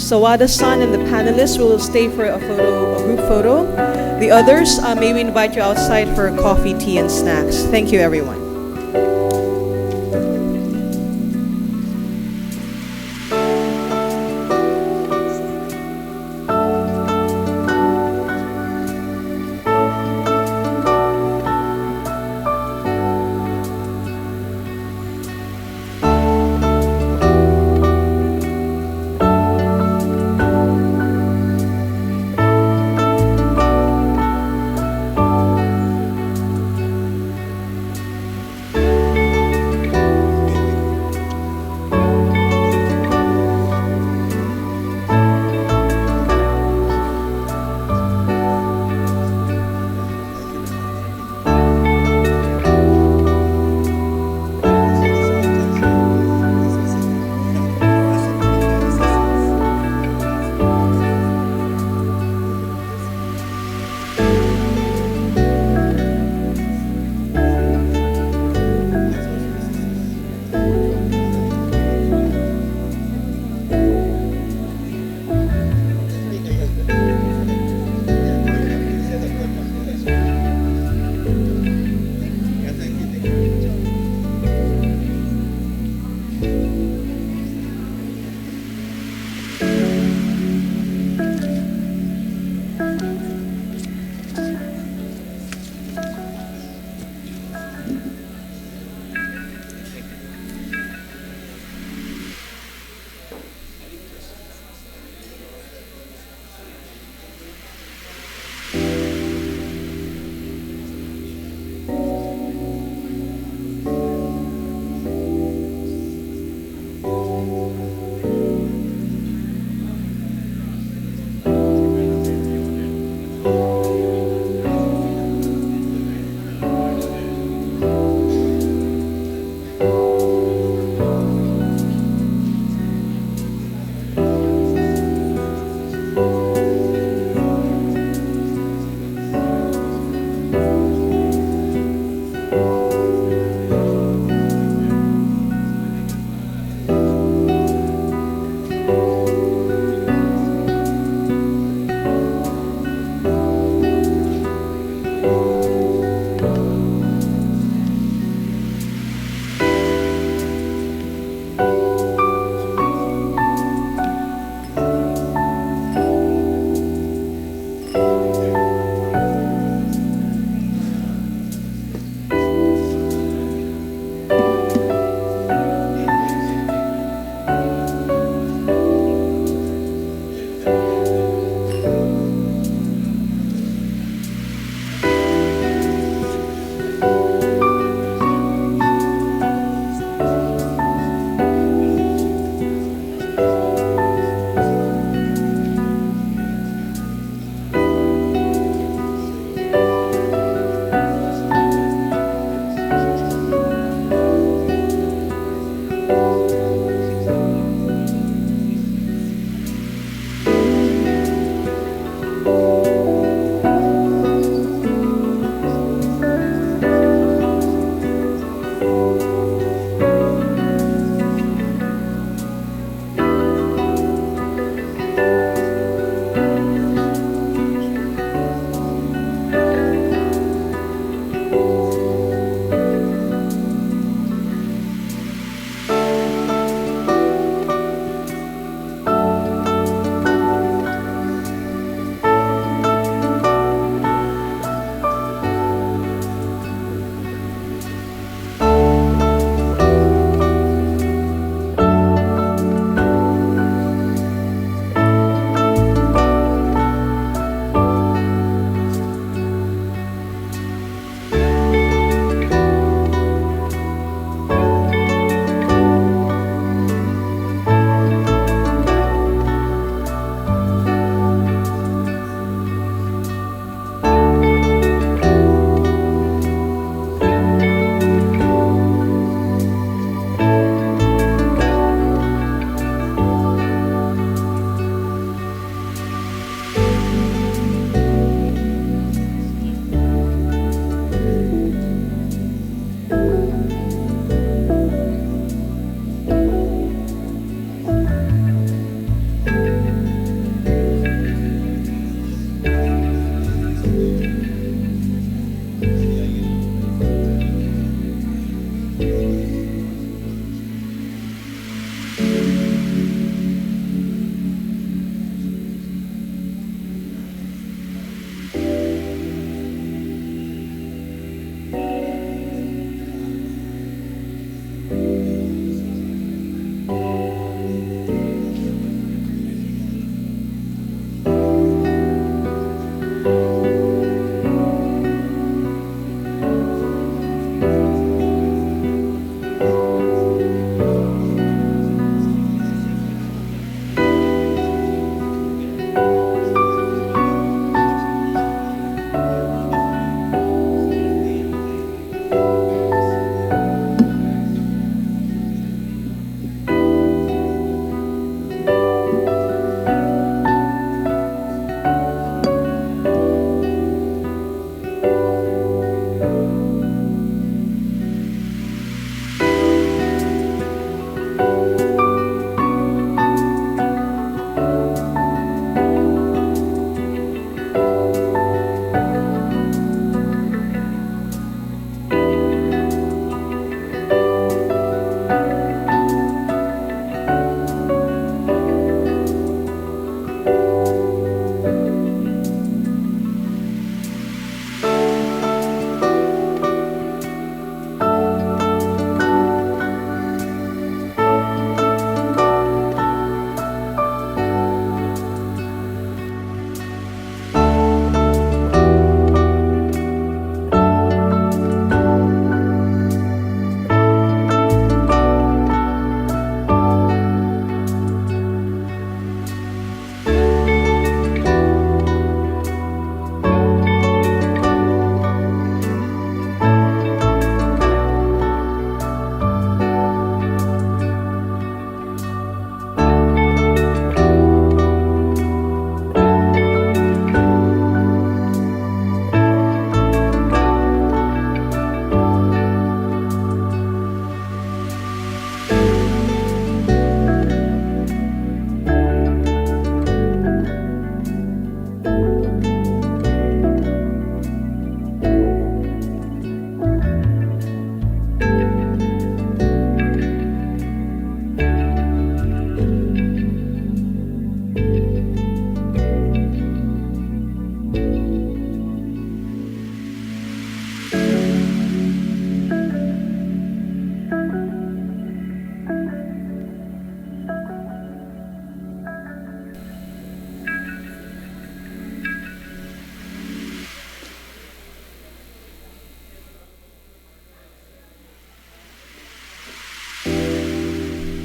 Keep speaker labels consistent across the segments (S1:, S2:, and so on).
S1: Sawada-san and the panelists will stay for a group photo. The others, may we invite you outside for coffee, tea, and snacks. Thank you, everyone.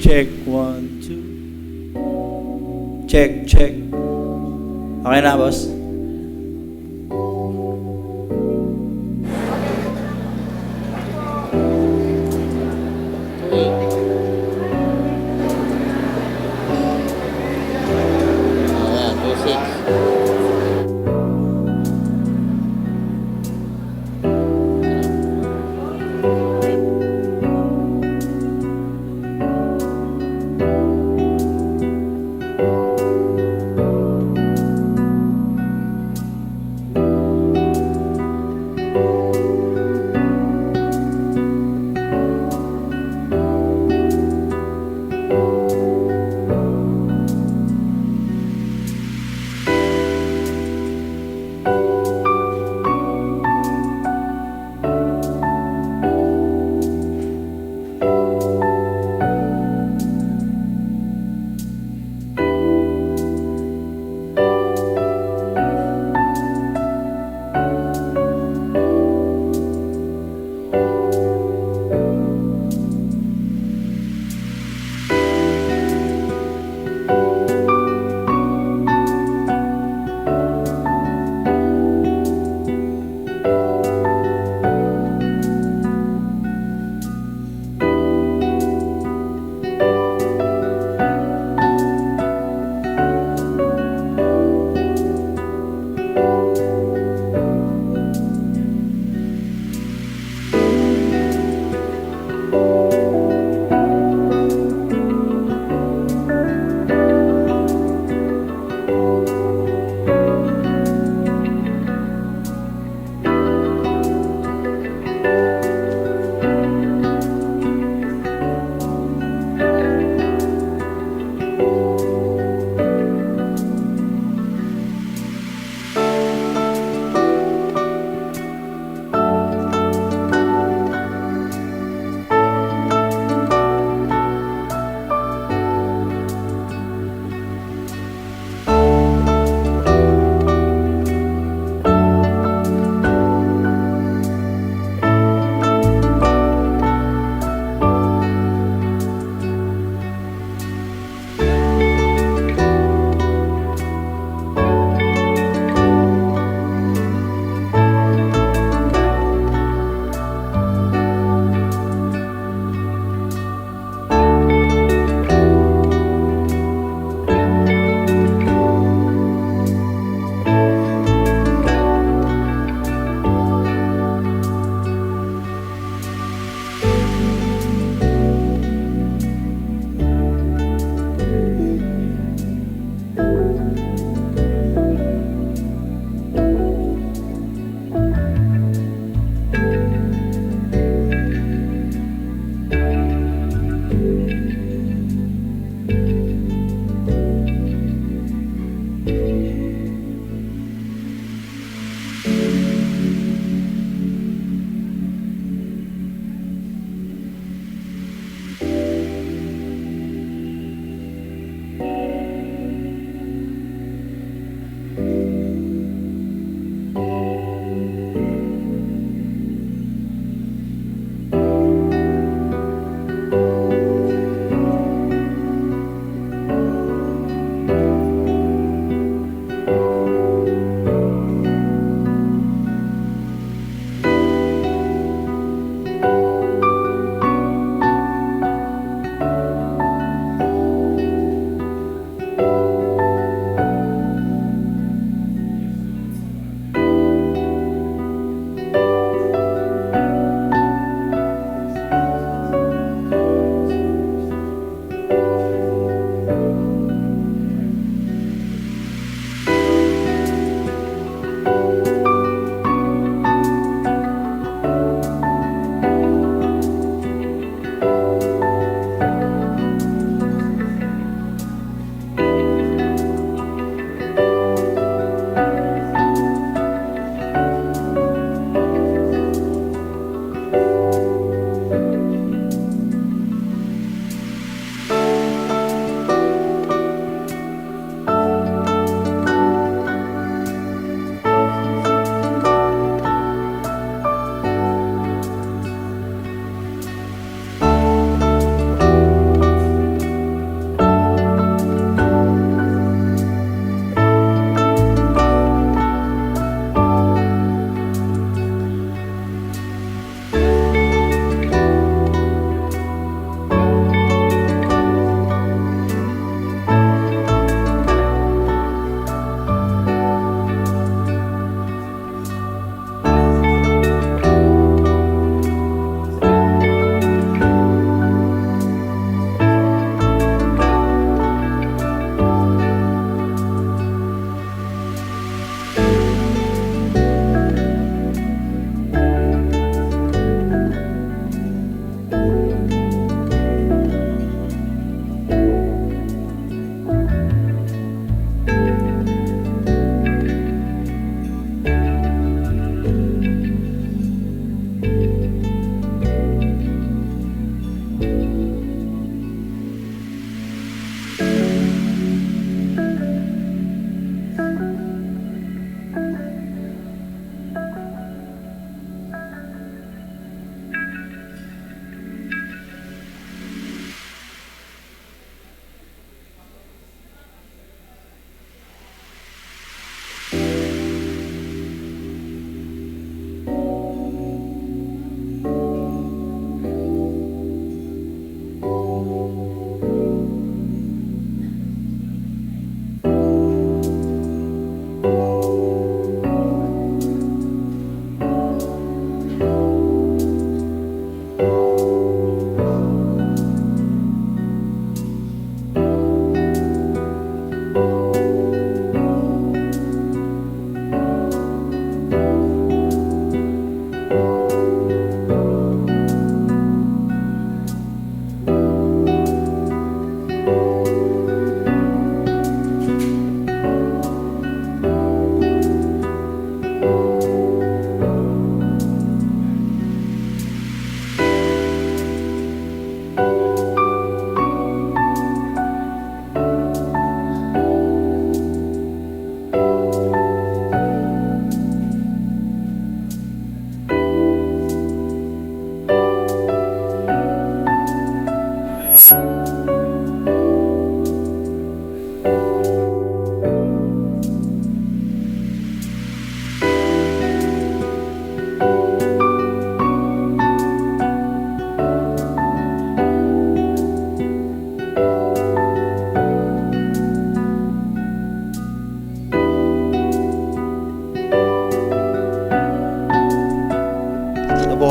S2: Check, 1, 2. Check, check. Okay na, boss?
S3: Ayan, 2-6.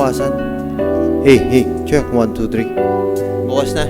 S4: kinabukasan. Hey, check. 1, 2, 3. Bukas na.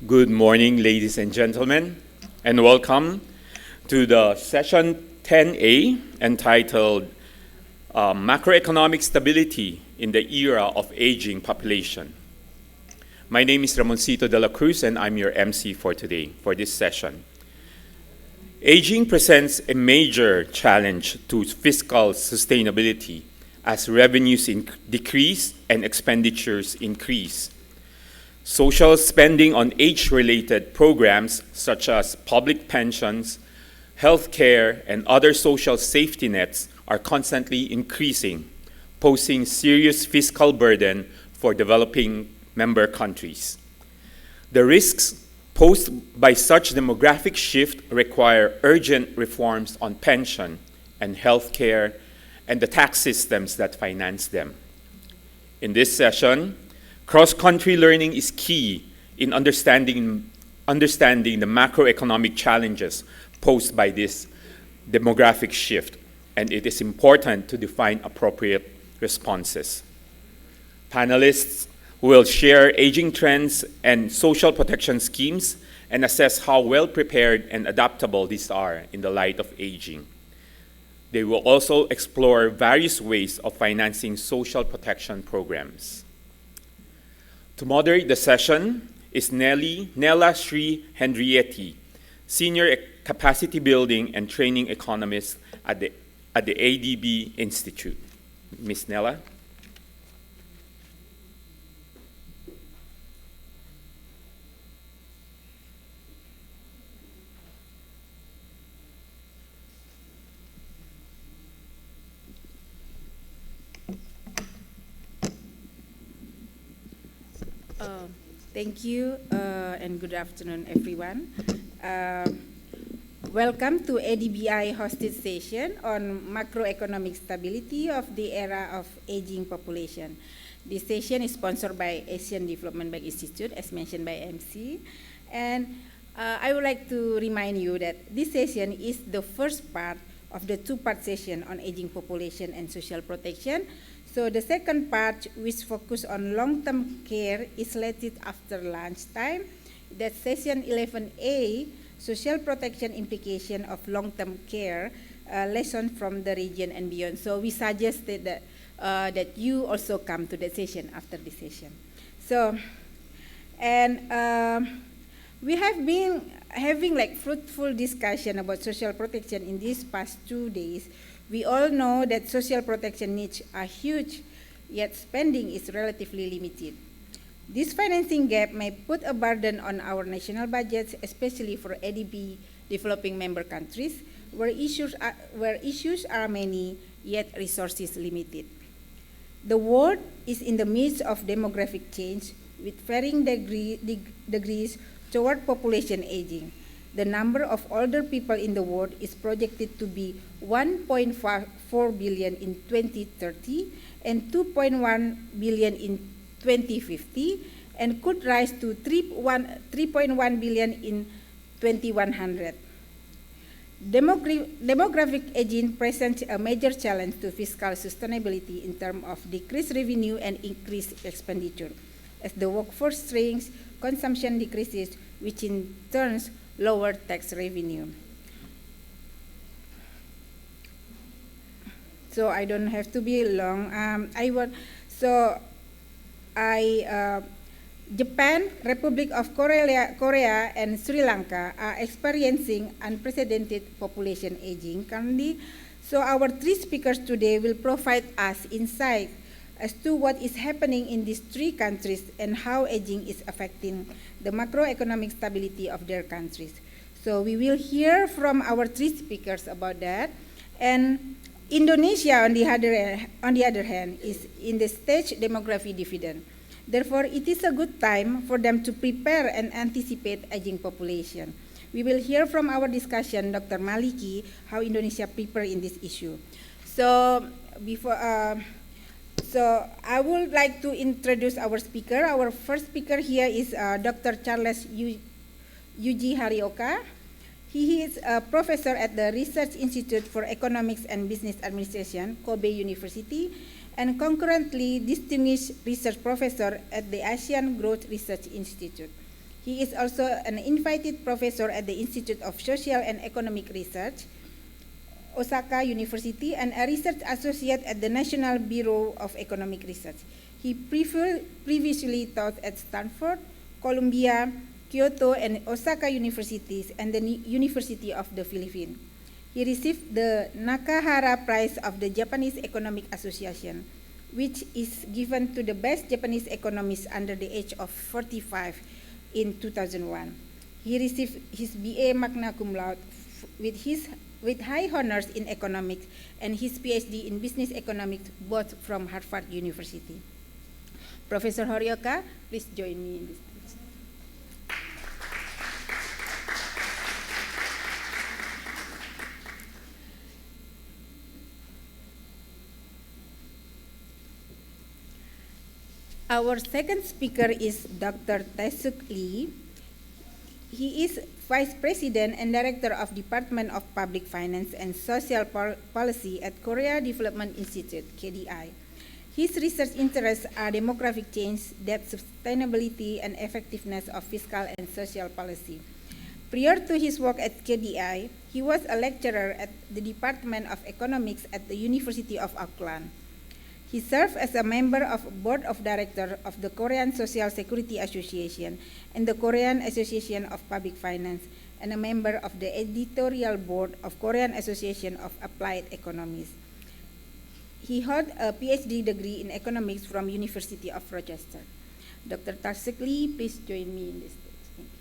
S5: Good morning, ladies and gentlemen, and welcome to the session 10A entitled Macroeconomic Stability in the Era of Aging Population. My name is Ramoncito de la Cruz, and I'm your MC for today, for this session. Aging presents a major challenge to fiscal sustainability as revenues decrease and expenditures increase. Social spending on age-related programs such as public pensions, healthcare, and other social safety nets are constantly increasing, posing serious fiscal burden for developing member countries. The risks posed by such demographic shift require urgent reforms on pension and healthcare and the tax systems that finance them. In this session, cross-country learning is key in understanding the macroeconomic challenges posed by this demographic shift, and it is important to define appropriate responses. Panelists will share aging trends and social protection schemes and assess how well prepared and adaptable these are in the light of aging. They will also explore various ways of financing social protection programs. To moderate the session is Nella Sri Henrietti, Senior Capacity Building and Training Economist at the ADB Institute. Ms. Nella?
S6: Thank you, and good afternoon, everyone. Welcome to ADBI hosted session on macroeconomic stability of the era of aging population. This session is sponsored by Asian Development Bank Institute, as mentioned by MC. And I would like to remind you that this session is the first part of the two-part session on aging population and social protection. So the second part, which focus on long-term care, is slated after lunchtime. That's session 11A, social protection implication of long-term care, lesson from the region and beyond. So we suggested that, that you also come to the session after this session. So, and we have been having like fruitful discussion about social protection in these past 2 days. We all know that social protection needs are huge, yet spending is relatively limited. This financing gap may put a burden on our national budgets, especially for ADB developing member countries, where issues are many, yet resources limited. The world is in the midst of demographic change, with varying degrees toward population aging. The number of older people in the world is projected to be 1.4 billion in 2030 and 2.1 billion in 2050, and could rise to 3.1 billion in 2100. Demographic aging presents a major challenge to fiscal sustainability in terms of decreased revenue and increased expenditure. As the workforce shrinks, consumption decreases, which in turn lower tax revenue. So I don't have to be long. Japan, Republic of Korea, and Sri Lanka are experiencing unprecedented population aging currently. So our three speakers today will provide us insight as to what is happening in these three countries and how aging is affecting the macroeconomic stability of their countries. So we will hear from our three speakers about that. And Indonesia, on the other hand, is in the stage demography dividend. Therefore, it is a good time for them to prepare and anticipate aging population. We will hear from our discussion, Dr. Maliki, how Indonesia prepare in this issue. So I would like to introduce our speaker. Our first speaker here is Dr. Charles Yuji Harioka. He is a professor at the Research Institute for Economics and Business Administration, Kobe University, and concurrently distinguished research professor at the Asian Growth Research Institute. He is also an invited professor at the Institute of Social and Economic Research, Osaka University, and a research associate at the National Bureau of Economic Research. He previously taught at Stanford, Columbia, Kyoto, and Osaka universities, and the University of the Philippines. He received the Nakahara Prize of the Japanese Economic Association, which is given to the best Japanese economists under the age of 45 in 2001. He received his BA magna cum laude with high honors in economics and his PhD in business economics, both from Harvard University. Professor Horioka, please join me in this. Our second speaker is Dr. Tae-Suk Lee. He is Vice President and Director of Department of Public Finance and Social Policy at Korea Development Institute, KDI. His research interests are demographic change, debt sustainability, and effectiveness of fiscal and social policy. Prior to his work at KDI, he was a lecturer at the Department of Economics at the University of Auckland. He served as a member of Board of Directors of the Korean Social Security Association and the Korean Association of Public Finance, and a member of the editorial board of Korean Association of Applied Economists. He held a PhD degree in economics from University of Rochester. Dr. Tae-Suk Lee, please join me in this stage. Thank you.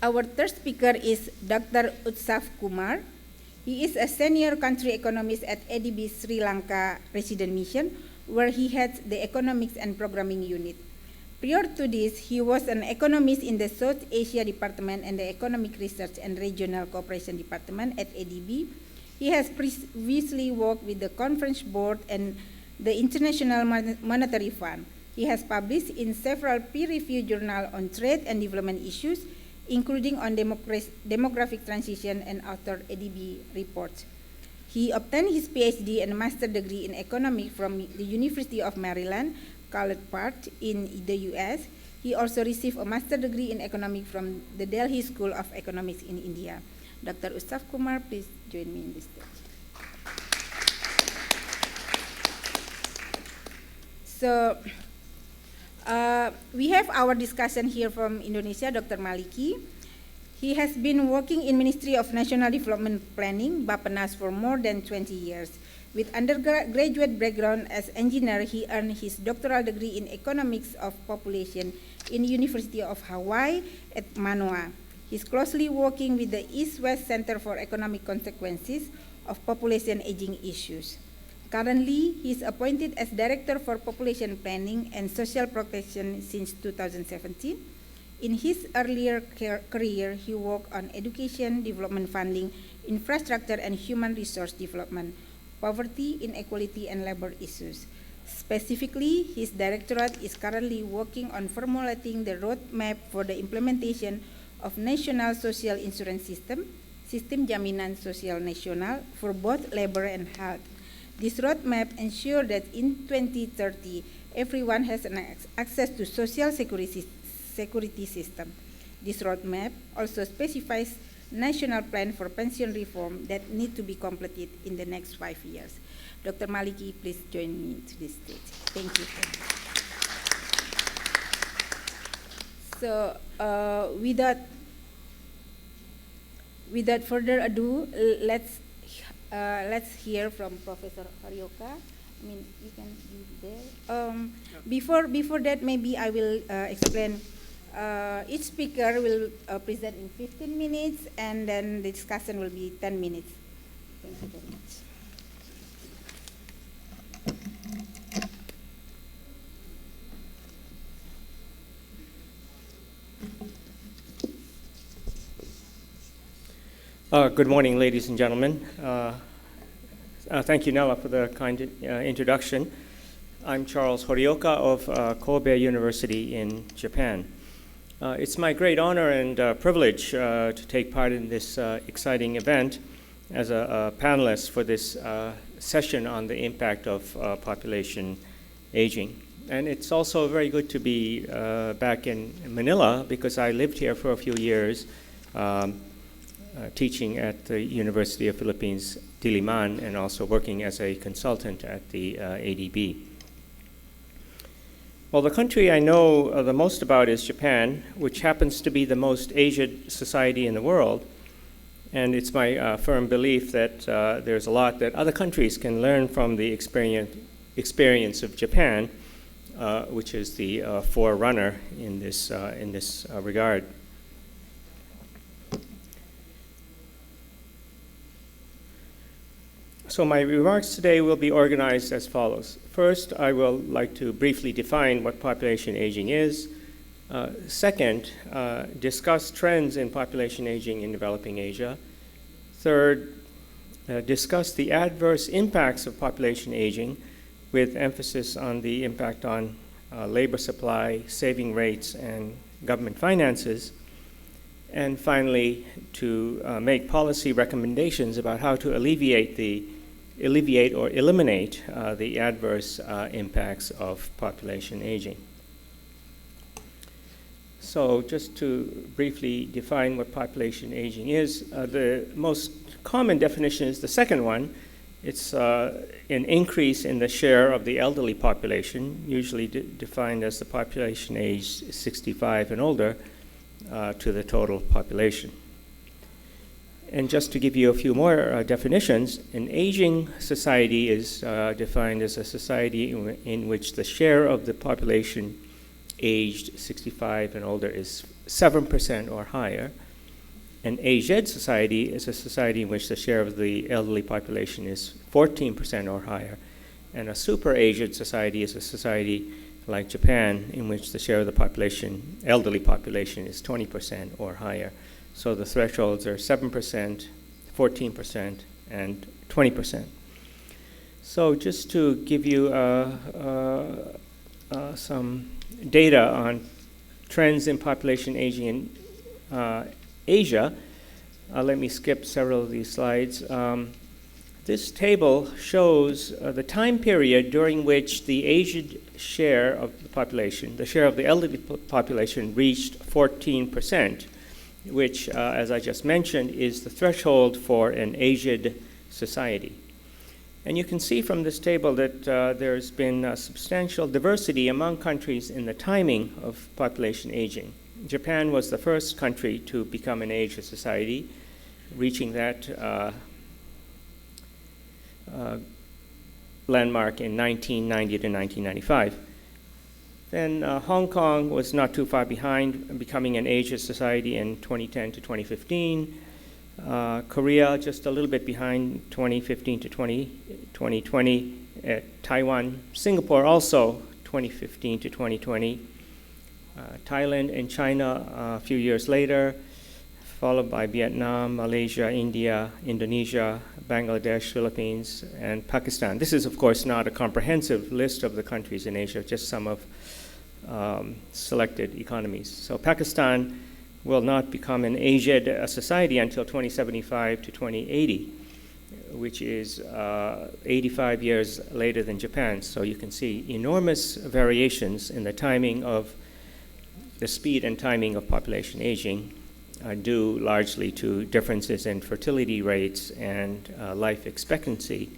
S6: Our third speaker is Dr. Utsaf Kumar. He is a senior country economist at ADB Sri Lanka Resident Mission, where he heads the economics and programming unit. Prior to this, he was an economist in the South Asia Department and the Economic Research and Regional Cooperation Department at ADB. He has previously worked with the Conference Board and the International Monetary Fund. He has published in several peer-reviewed journals on trade and development issues, including on demographic transition, and authored ADB reports. He obtained his PhD and master degree in economics from the University of Maryland, College Park in the US. He also received a master degree in economics from the Delhi School of Economics in India. Dr. Utsaf Kumar, please join me in this stage. So, we have our discussion here from Indonesia, Dr. Maliki. He has been working in Ministry of National Development Planning, Bappenas, for more than 20 years. With undergraduate background as engineer, he earned his doctoral degree in economics of population in University of Hawaii at Manoa. He's closely working with the East-West Center for Economic Consequences of Population Aging Issues. Currently, he is appointed as Director for Population Planning and Social Protection since 2017. In his earlier career, he worked on education, development funding, infrastructure, and human resource development, poverty, inequality, and labor issues. Specifically, his directorate is currently working on formulating the roadmap for the implementation of National Social Insurance System, Sistem Jaminan Sosial Nasional, for both labor and health. This roadmap ensures that in 2030, everyone has access to social security system. This roadmap also specifies national plan for pension reform that need to be completed in the next 5 years. Dr. Maliki, please join me to this stage. Thank you. So, without further ado, let's hear from Professor Horioka. I mean, you can be there. Before that, maybe I will explain. Each speaker will present in 15 minutes, and then the discussion will be 10 minutes. Thank you very much.
S7: Good morning, ladies and gentlemen. Thank you, Nella, for the kind introduction. I'm Charles Horioka of Kobe University in Japan. It's my great honor and privilege to take part in this exciting event as a panelist for this session on the impact of population aging. And it's also very good to be back in Manila, because I lived here for a few years, teaching at the University of Philippines, Diliman, and also working as a consultant at the ADB. Well, the country I know the most about is Japan, which happens to be the most aged society in the world. And it's my firm belief that there's a lot that other countries can learn from the experience of Japan which is the forerunner in this regard. So my remarks today will be organized as follows. First, I will like to briefly define what population aging is. Second, discuss trends in population aging in developing Asia. Third, discuss the adverse impacts of population aging with emphasis on the impact on labor supply, saving rates, and government finances. And finally, to make policy recommendations about how to alleviate or eliminate the adverse impacts of population aging. So just to briefly define what population aging is, the most common definition is the second one. It's an increase in the share of the elderly population, usually defined as the population aged 65 and older, to the total population. And just to give you a few more definitions, an aging society is defined as a society in which the share of the population aged 65 and older is 7% or higher. An aged society is a society in which the share of the elderly population is 14% or higher. And a super-aged society is a society like Japan, in which the share of the elderly population is 20% or higher. So the thresholds are 7%, 14%, and 20%. So just to give you some data on trends in population aging in Asia, let me skip several of these slides. This table shows the time period during which the aged share of the population, the share of the elderly population, reached 14%, which, as I just mentioned, is the threshold for an aged society. And you can see from this table that there's been substantial diversity among countries in the timing of population aging. Japan was the first country to become an aged society, reaching that landmark in 1990 to 1995. Then Hong Kong was not too far behind, becoming an aged society in 2010 to 2015. Korea just a little bit behind, 2015 to 2020. Taiwan, Singapore also 2015 to 2020. Thailand and China a few years later, followed by Vietnam, Malaysia, India, Indonesia, Bangladesh, Philippines, and Pakistan. This is, of course, not a comprehensive list of the countries in Asia, just some of selected economies. So Pakistan will not become an aged society until 2075 to 2080, which is 85 years later than Japan. So you can see enormous variations in the timing of the speed and timing of population aging, due largely to differences in fertility rates and life expectancy.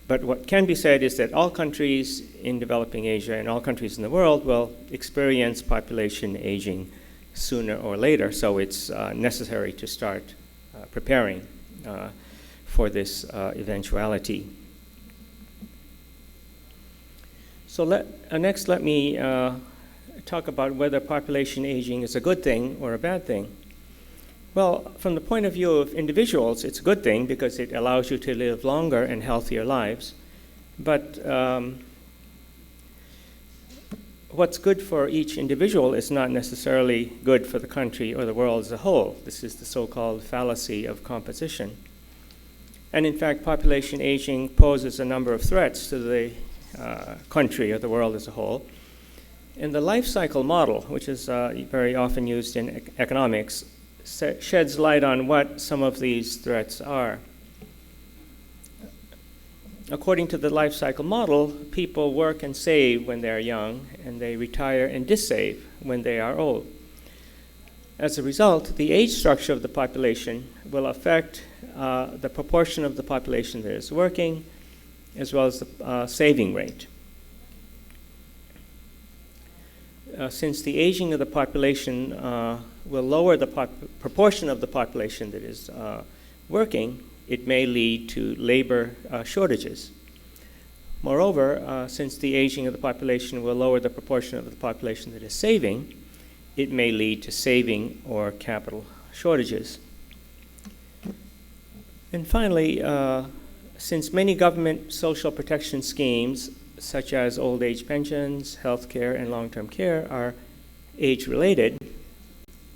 S7: But what can be said is that all countries in developing Asia and all countries in the world will experience population aging sooner or later, so it's necessary to start preparing for this eventuality. So next let me talk about whether population aging is a good thing or a bad thing. Well, from the point of view of individuals, it's a good thing because it allows you to live longer and healthier lives. But what's good for each individual is not necessarily good for the country or the world as a whole. This is the so-called fallacy of composition. And in fact, population aging poses a number of threats to the country or the world as a whole. And the life cycle model, which is very often used in economics, sheds light on what some of these threats are. According to the life cycle model, people work and save when they're young, and they retire and dissave when they are old. As a result, the age structure of the population will affect the proportion of the population that is working, as well as the saving rate. Since the aging of the population will lower the proportion of the population that is working, it may lead to labor shortages. Moreover, since the aging of the population will lower the proportion of the population that is saving, it may lead to saving or capital shortages. And finally, since many government social protection schemes, such as old age pensions, health care, and long-term care, are age-related,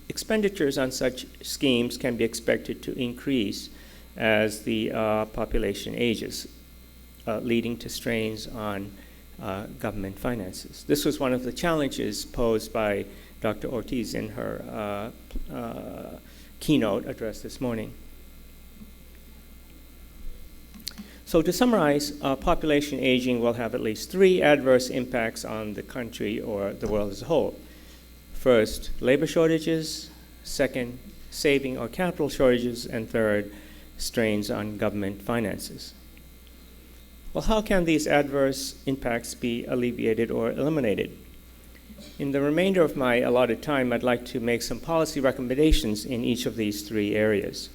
S7: expenditures on such schemes can be expected to increase as the population ages, leading to strains on government finances. This was one of the challenges posed by Dr. Ortiz in her keynote address this morning. So to summarize, population aging will have at least 3 adverse impacts on the country or the world as a whole. First, labor shortages. Second, saving or capital shortages. And third, strains on government finances. Well, how can these adverse impacts be alleviated or eliminated? In the remainder of my allotted time, I'd like to make some policy recommendations in each of these 3 areas.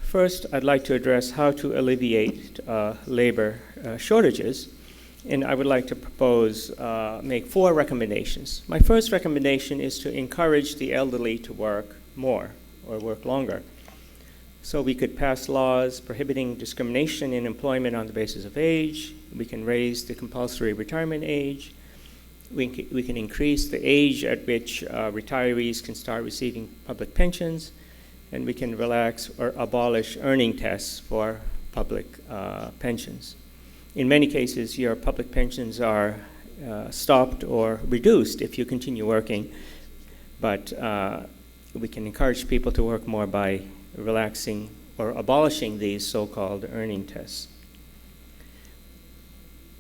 S7: First, I'd like to address how to alleviate labor shortages, and I would like to make 4 recommendations. My first recommendation is to encourage the elderly to work more or work longer. So we could pass laws prohibiting discrimination in employment on the basis of age. We can raise the compulsory retirement age. We can increase the age at which retirees can start receiving public pensions. And we can relax or abolish earning tests for public pensions. In many cases, your public pensions are stopped or reduced if you continue working, but we can encourage people to work more by relaxing or abolishing these so-called earning tests.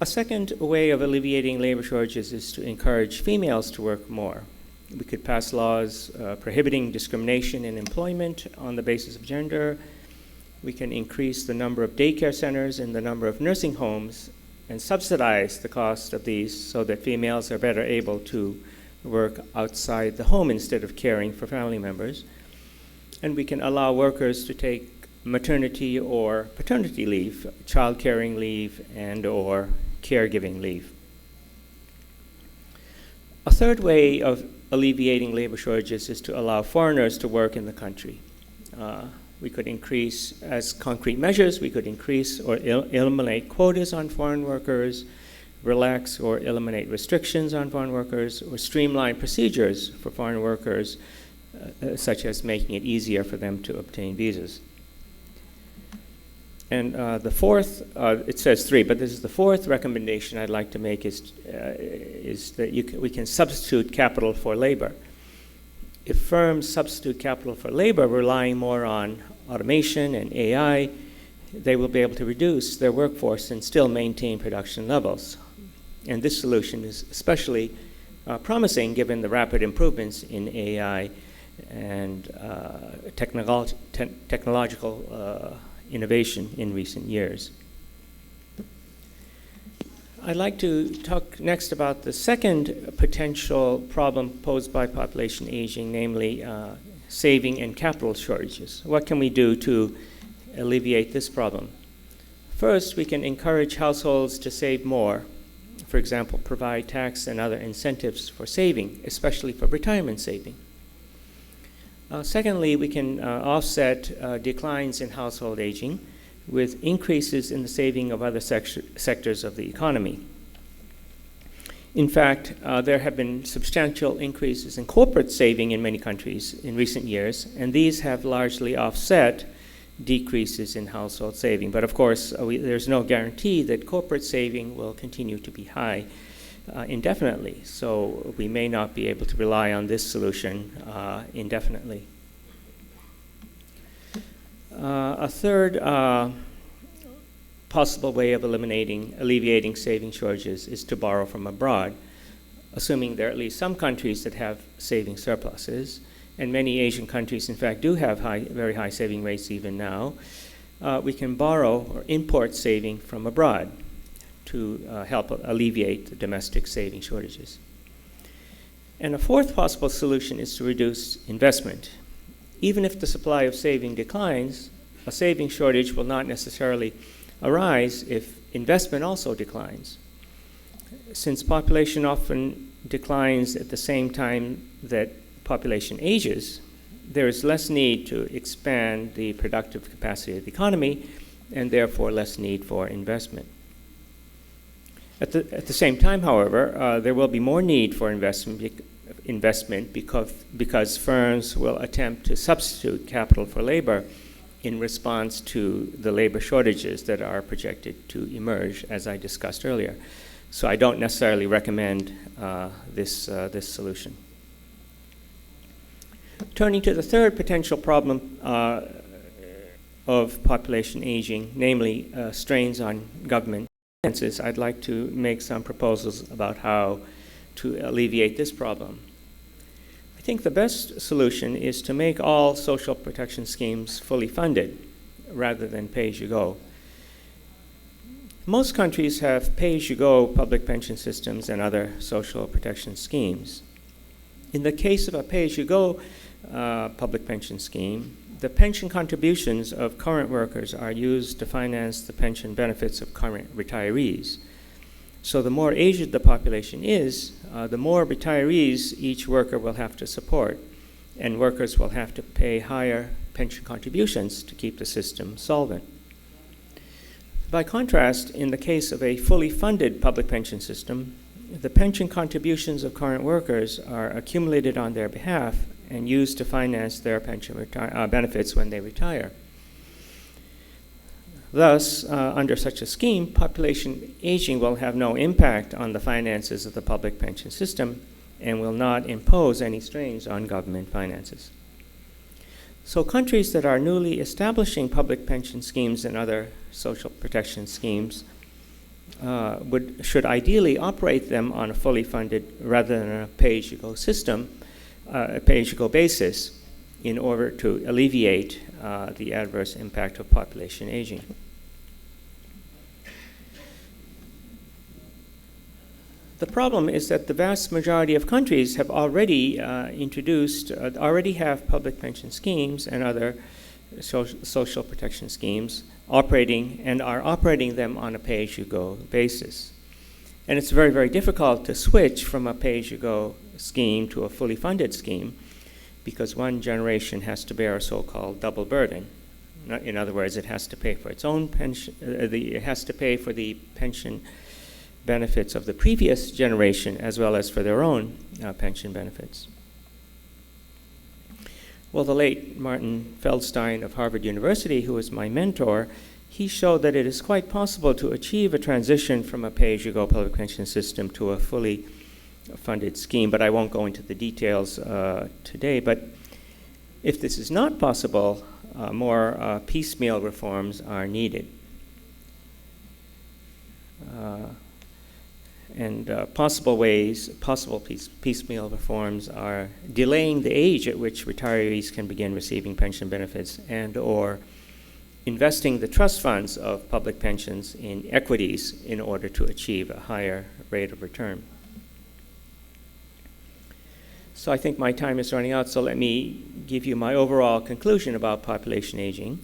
S7: A second way of alleviating labor shortages is to encourage females to work more. We could pass laws prohibiting discrimination in employment on the basis of gender. We can increase the number of daycare centers and the number of nursing homes and subsidize the cost of these so that females are better able to work outside the home instead of caring for family members. And we can allow workers to take maternity or paternity leave, child caring leave, and or caregiving leave. A third way of alleviating labor shortages is to allow foreigners to work in the country. We could increase, as concrete measures, we could increase or eliminate quotas on foreign workers, relax or eliminate restrictions on foreign workers, or streamline procedures for foreign workers, such as making it easier for them to obtain visas. And the fourth, it says 3, but this is the fourth recommendation I'd like to make is that we can substitute capital for labor. If firms substitute capital for labor, relying more on automation and AI, they will be able to reduce their workforce and still maintain production levels. And this solution is especially promising given the rapid improvements in AI and technological innovation in recent years. I'd like to talk next about the second potential problem posed by population aging, namely saving and capital shortages. What can we do to alleviate this problem? First, we can encourage households to save more. For example, provide tax and other incentives for saving, especially for retirement saving. Secondly, we can offset declines in household aging with increases in the saving of other sectors of the economy. In fact, there have been substantial increases in corporate saving in many countries in recent years, and these have largely offset decreases in household saving. But of course, there's no guarantee that corporate saving will continue to be high indefinitely, so we may not be able to rely on this solution indefinitely. A third possible way of alleviating saving shortages is to borrow from abroad, assuming there are at least some countries that have saving surpluses, and many Asian countries, in fact, do have very high saving rates even now. We can borrow or import saving from abroad to help alleviate the domestic saving shortages. And a fourth possible solution is to reduce investment. Even if the supply of saving declines, a saving shortage will not necessarily arise if investment also declines. Since population often declines at the same time that population ages, there is less need to expand the productive capacity of the economy and therefore less need for investment. At the same time, however, there will be more need for investment because firms will attempt to substitute capital for labor in response to the labor shortages that are projected to emerge, as I discussed earlier. So I don't necessarily recommend this solution. Turning to the third potential problem of population aging, namely strains on government finances, I'd like to make some proposals about how to alleviate this problem. I think the best solution is to make all social protection schemes fully funded rather than pay-as-you-go. Most countries have pay-as-you-go public pension systems and other social protection schemes. In the case of a pay-as-you-go public pension scheme, the pension contributions of current workers are used to finance the pension benefits of current retirees. So the more aged the population is, the more retirees each worker will have to support, and workers will have to pay higher pension contributions to keep the system solvent. By contrast, in the case of a fully funded public pension system, the pension contributions of current workers are accumulated on their behalf and used to finance their pension benefits when they retire. Thus, under such a scheme, population aging will have no impact on the finances of the public pension system and will not impose any strains on government finances. So countries that are newly establishing public pension schemes and other social protection schemes should ideally operate them on a fully funded rather than a pay-as-you-go system, a pay-as-you-go basis, in order to alleviate the adverse impact of population aging. The problem is that the vast majority of countries have already already have public pension schemes and other social protection schemes operating and are operating them on a pay-as-you-go basis. And it's very, very difficult to switch from a pay-as-you-go scheme to a fully funded scheme because one generation has to bear a so-called double burden. In other words, it has to pay for its own pension, it has to pay for the pension benefits of the previous generation as well as for their own pension benefits. Well, the late Martin Feldstein of Harvard University, who was my mentor, he showed that it is quite possible to achieve a transition from a pay-as-you-go public pension system to a fully funded scheme, but I won't go into the details today. But if this is not possible, more piecemeal reforms are needed. Possible piecemeal reforms are delaying the age at which retirees can begin receiving pension benefits and or investing the trust funds of public pensions in equities in order to achieve a higher rate of return. So I think my time is running out, so let me give you my overall conclusion about population aging.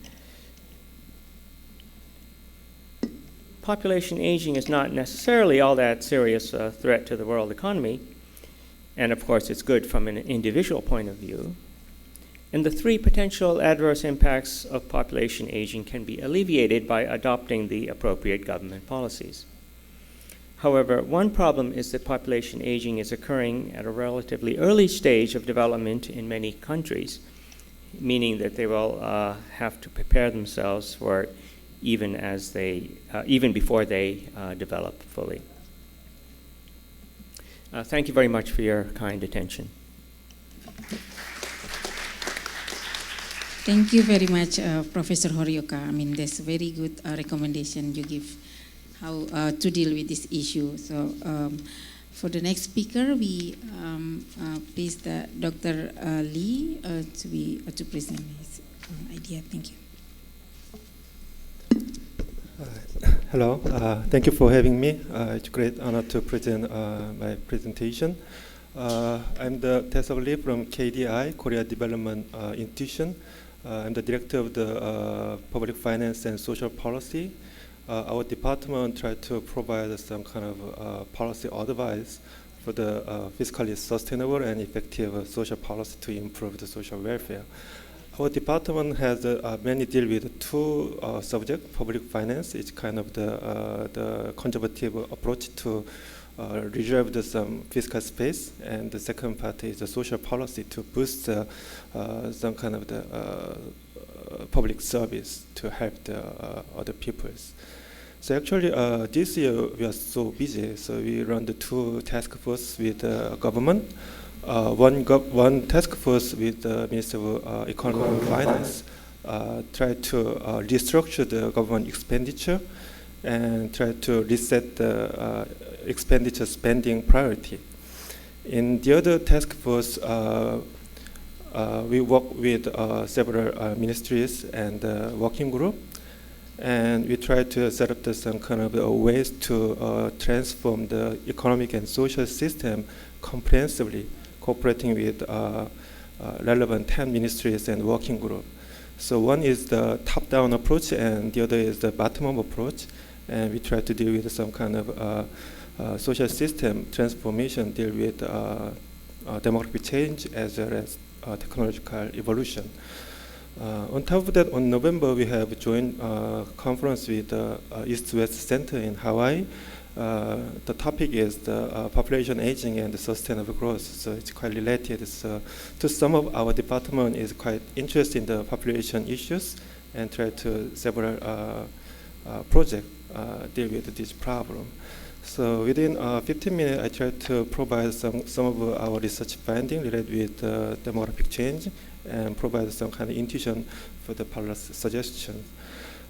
S7: Population aging is not necessarily all that serious a threat to the world economy, and of course it's good from an individual point of view. And the three potential adverse impacts of population aging can be alleviated by adopting the appropriate government policies. However, one problem is that population aging is occurring at a relatively early stage of development in many countries, meaning that they will have to prepare themselves for it even before they develop fully. Thank you very much for your kind attention.
S6: Thank you very much, Professor Horioka. I mean, that's a very good recommendation you give how to deal with this issue. So for the next speaker, we please Dr. Lee to present his idea. Thank you.
S8: Hello, thank you for having me. It's a great honor to present my presentation. I'm the Tae-Seok Lee from KDI, Korea Development Institution. I'm the director of the Public Finance and Social Policy our department tried to provide some kind of policy advice for the fiscally sustainable and effective social policy to improve the social welfare. Our department has mainly deal with two subjects. Public finance is kind of the conservative approach to reserve some fiscal space, and the second part is the social policy to boost some kind of the public service to help the other peoples. So actually, this year we are so busy. So we run the two task forces with the government. One task force with the Minister of Economy and Finance try to restructure the government expenditure and try to reset the expenditure spending priority. In the other task force, we work with several ministries and working group, and we try to set up some kind of ways to transform the economic and social system comprehensively, cooperating with relevant 10 ministries and working group. So one is the top-down approach, and the other is the bottom-up approach, and we try to deal with some kind of social system transformation, deal with demographic change as well as technological evolution. On top of that, on November, we have joined conference with the East-West Center in Hawaii. The topic is the population aging and the sustainable growth. So it's quite related. So to some of our department is quite interested in the population issues and try to several projects deal with this problem. So within 15 minutes, I tried to provide some of our research findings related with demographic change and provide some kind of intuition for the policy suggestions.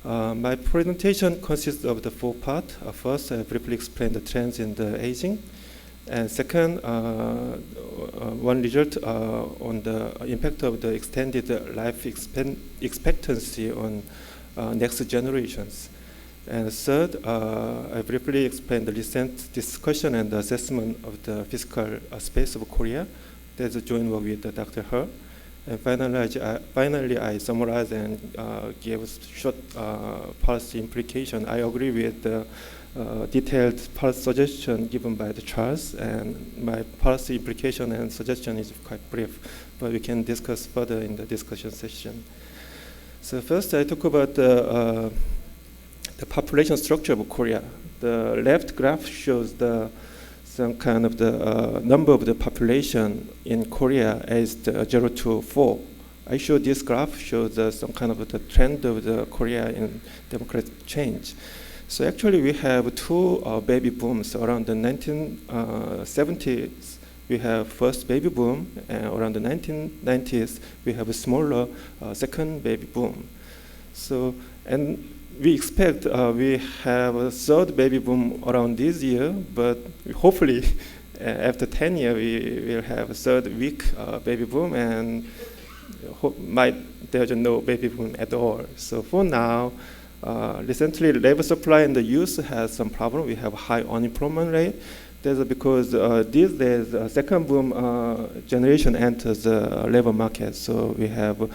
S8: My presentation consists of the 4 parts. First, I briefly explain the trends in the aging. And second, one result on the impact of the extended life expectancy on next generations. And third, I briefly explain the recent discussion and the assessment of the fiscal space of Korea. There's a joint work with Dr. He. And finally, I summarize and give short policy implication. I agree with the detailed policy suggestion given by the Charles, and my policy implication and suggestion is quite brief, but we can discuss further in the discussion session. So first, I talk about the population structure of Korea. The left graph shows some kind of the number of the population in Korea as 0 to 4. I show this graph shows some kind of the trend of the Korea in democratic change. So actually we have 2 baby booms around the 1970s. We have first baby boom, and around the 1990s we have a smaller second baby boom. So, and we expect we have a third baby boom around this year, but hopefully after 10 years we will have a third weak baby boom, and there's no baby boom at all. So for now, recently labor supply and the youth has some problem. We have high unemployment rate. That's because these days second boom generation enters the labor market. So we have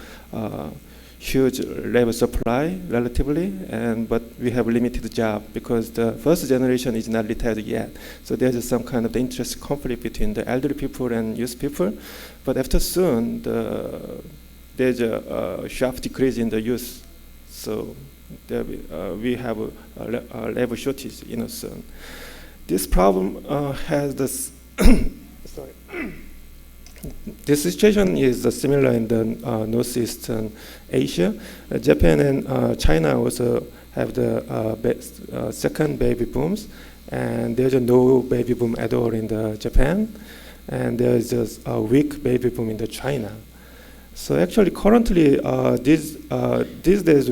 S8: huge labor supply relatively, but we have limited job because the first generation is not retired yet. So there's some kind of interest conflict between the elderly people and youth people. But after soon, there's a sharp decrease in the youth. So we have a labor shortage soon. This problem has this. Sorry. This situation is similar in the Northeastern Asia. Japan and China also have the second baby booms, and there's no baby boom at all in Japan, and there's just a weak baby boom in China. So actually, currently, these days,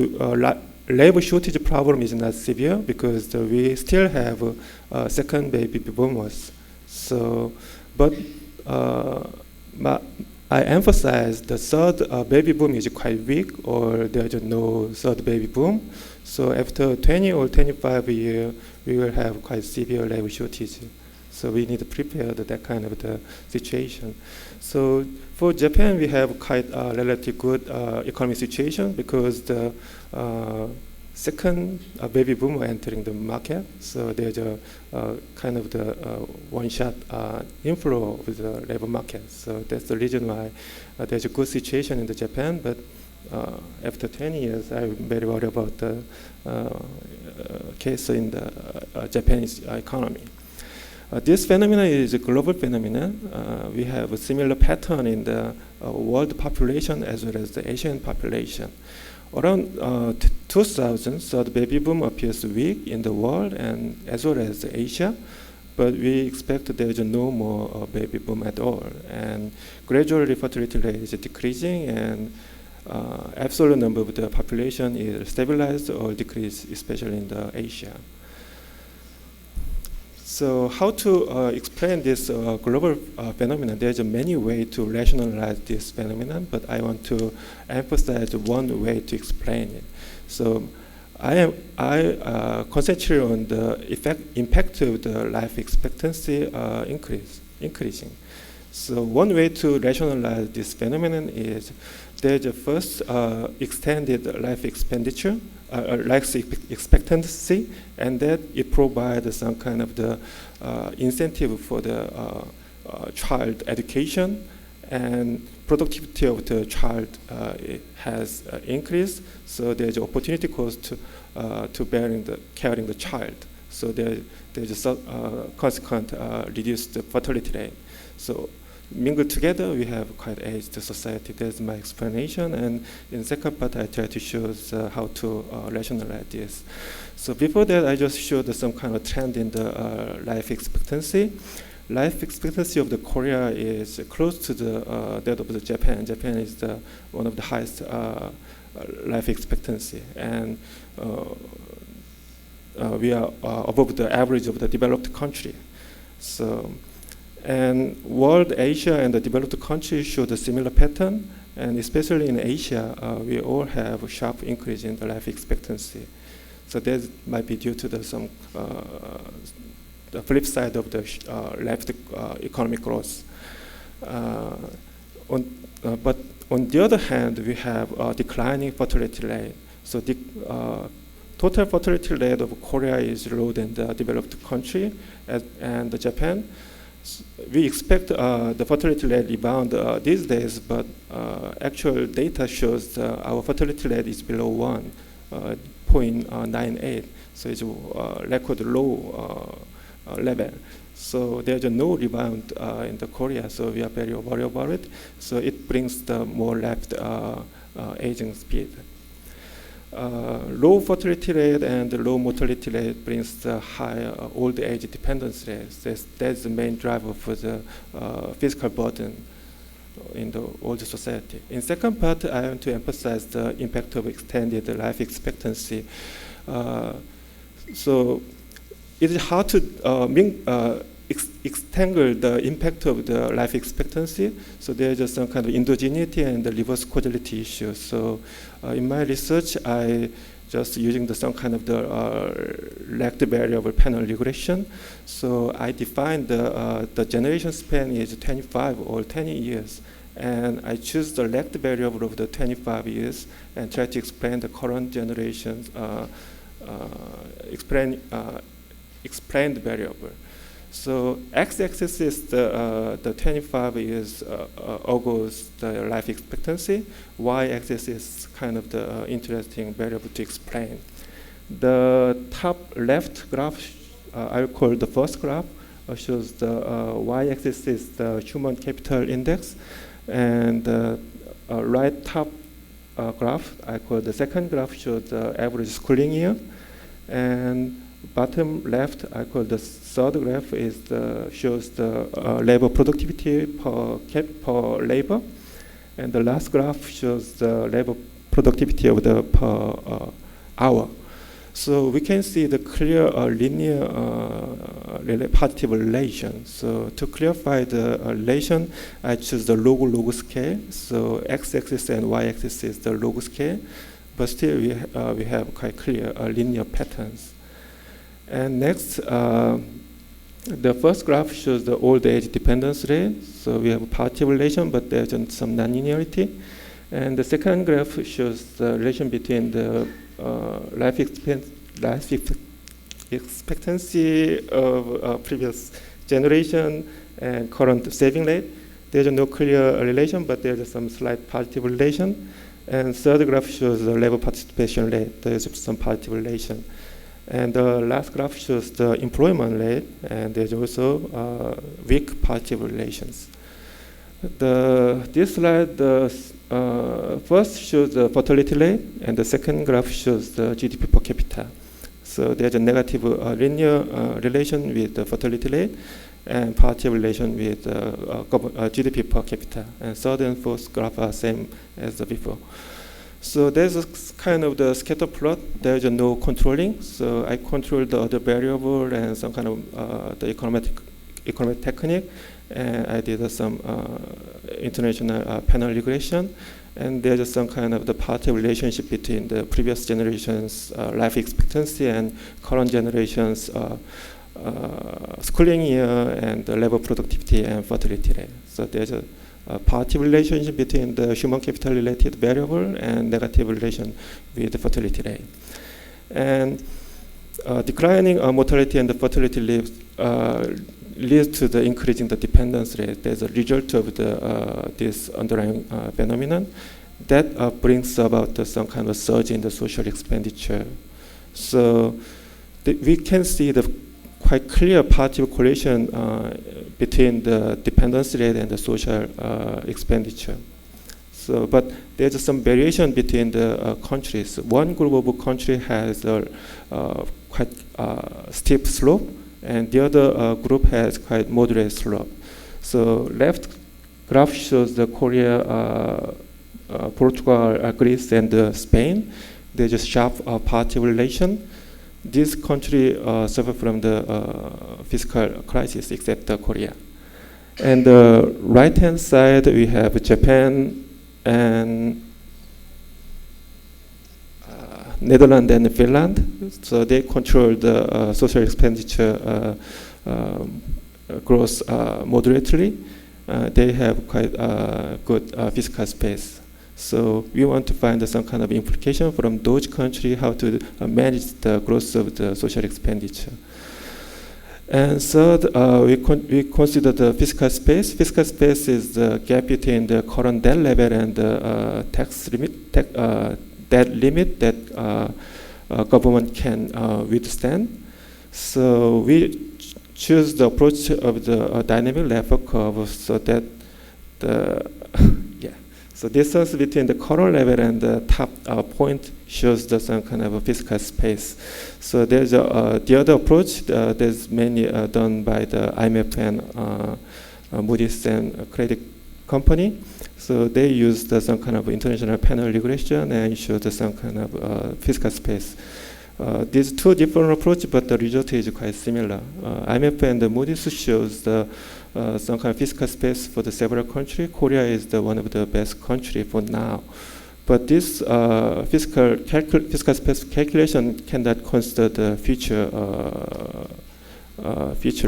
S8: labor shortage problem is not severe because we still have second baby boomers. So, but I emphasize the third baby boom is quite weak, or there's no third baby boom. So after 20 or 25 years, we will have quite severe labor shortage. So we need to prepare that kind of the situation. So for Japan, we have quite a relatively good economic situation because the Second, a baby boomer entering the market. So there's a kind of the one-shot inflow of the labor market. So that's the reason why there's a good situation in the Japan. But after 20 years, I'm very worried about the case in the Japanese economy. This phenomenon is a global phenomenon. We have a similar pattern in the world population as well as the Asian population. Around 2000, so the baby boom appears weak in the world and as well as Asia, but we expect there is no more baby boom at all. And gradually fertility rate is decreasing, and absolute number of the population is stabilized or decreased, especially in the Asia. So how to explain this global phenomenon? There's many ways to rationalize this phenomenon, but I want to emphasize one way to explain it. So I concentrate on the impact of the life expectancy increasing. So one way to rationalize this phenomenon is there's a first extended life expenditure, life expectancy, and that it provides some kind of the incentive for the child education, and productivity of the child has increased. So there's an opportunity cost to carrying the child. So there's a consequent reduced fertility rate. So mingled together, we have quite aged society. That's my explanation. And in the second part, I try to show how to rationalize this. So before that, I just showed some kind of trend in the life expectancy. Life expectancy of the Korea is close to the that of the Japan. Japan is one of the highest life expectancy, and we are above the average of the developed country. So. And world, Asia, and the developed countries show the similar pattern, and especially in Asia, we all have a sharp increase in the life expectancy. So that might be due to the flip side of the left economic growth. But on the other hand, we have a declining fertility rate. So the total fertility rate of Korea is lower than the developed country and the Japan. We expect the fertility rate rebound these days, but actual data shows our fertility rate is below 1.98, so it's a record low level. So there's no rebound in the Korea, so we are very worried about it. So it brings the more rapid aging speed. Low fertility rate and low mortality rate brings the high old age dependence rate. That's the main driver for the fiscal burden in the older society. In second part, I want to emphasize the impact of extended life expectancy. So it is hard to extangle the impact of the life expectancy. So there's just some kind of endogeneity and the reverse causality issue. So in my research, I just using some kind of the lagged variable panel regression. So I defined the generation span is 25 or 20 years. And I choose the lagged variable of the 25 years and try to explain the current generation's explained variable. So x-axis is the 25 years August the life expectancy. Y-axis is kind of the interesting variable to explain. The top left graph, I'll call the first graph, shows the y-axis is the human capital index, and the right top graph, I call the second graph, shows the average schooling year, and bottom left, I call the third graph is shows the labor productivity per labor, and the last graph shows the labor productivity of the per hour. So we can see the clear linear positive relation. So to clarify the relation, I choose the log scale. So x-axis and y-axis is the log scale, but still we have quite clear linear patterns. And next, the first graph shows the old age dependence rate. So we have a positive relation, but there's some nonlinearity. And the second graph shows the relation between the life expectancy of previous generation and current saving rate. There's no clear relation, but there's some slight positive relation. And third graph shows the labor participation rate. There's some positive relation. And the last graph shows the employment rate, and there's also weak positive relations. This slide first shows the fertility rate, and the second graph shows the GDP per capita. So there's a negative linear relation with the fertility rate, and positive relation with GDP per capita. And third and fourth graph are same as before. So there's a kind of the scatter plot. There's no controlling. So I control the other variable and some kind of the economic technique. And I did some international panel regression. And there's some kind of the positive relationship between the previous generation's life expectancy and current generation's schooling year and the labor productivity and fertility rate. So there's a positive relationship between the human capital related variable and negative relation with the fertility rate. And declining mortality and the fertility leads to the increasing the dependence rate. There's a result of this underlying phenomenon that brings about some kind of surge in the social expenditure. So we can see the quite clear positive correlation between the dependence rate and the social expenditure. So, but there's some variation between the countries. One group of country has a quite steep slope, and the other group has quite moderate slope. So left graph shows the Korea, Portugal, Greece, and Spain. There's a sharp positive relation. This country suffer from the fiscal crisis, except Korea. And the right-hand side, we have Japan and Netherlands and Finland. So they control the social expenditure growth moderately. They have quite good fiscal space. So we want to find some kind of implication from those countries how to manage the growth of the social expenditure. And third, we consider the fiscal space. Fiscal space is the gap between the current debt level and the tax limit, debt limit that government can withstand. So we choose the approach of the dynamic level curve so that the So distance between the current level and the top point shows the some kind of a fiscal space. So there's the other approach. There's many done by the IMF and Moody's and credit company. So they use some kind of international panel regression and show some kind of fiscal space. These two different approaches, but the result is quite similar. IMF and Moody's shows some kind of fiscal space for the several countries. Korea is one of the best country for now. But this fiscal space calculation cannot consider the future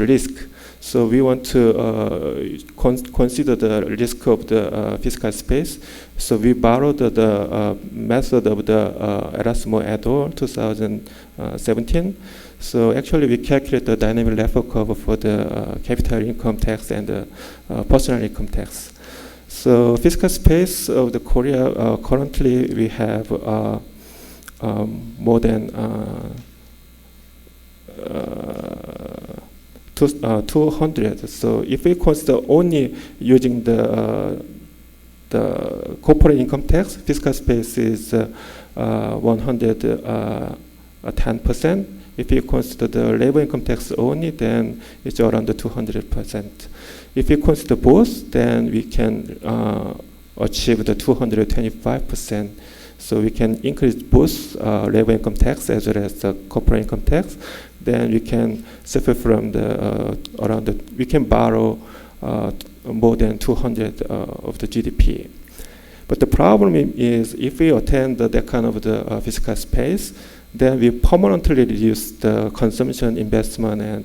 S8: risk. So we want to consider the risk of the fiscal space. So we borrowed the method of the Erasmo et al. 2017. So actually we calculate the dynamic level curve for the capital income tax and the personal income tax. So fiscal space of the Korea, currently we have more than 200. So if we consider only using the corporate income tax, fiscal space is 110%. If you consider the labor income tax only, then it's around 200%. If you consider both, then we can achieve the 225%. So we can increase both labor income tax as well as the corporate income tax. Then we can suffer from we can borrow more than 200 of the GDP. But the problem is if we attain that kind of the fiscal space, then we permanently reduce the consumption, investment, and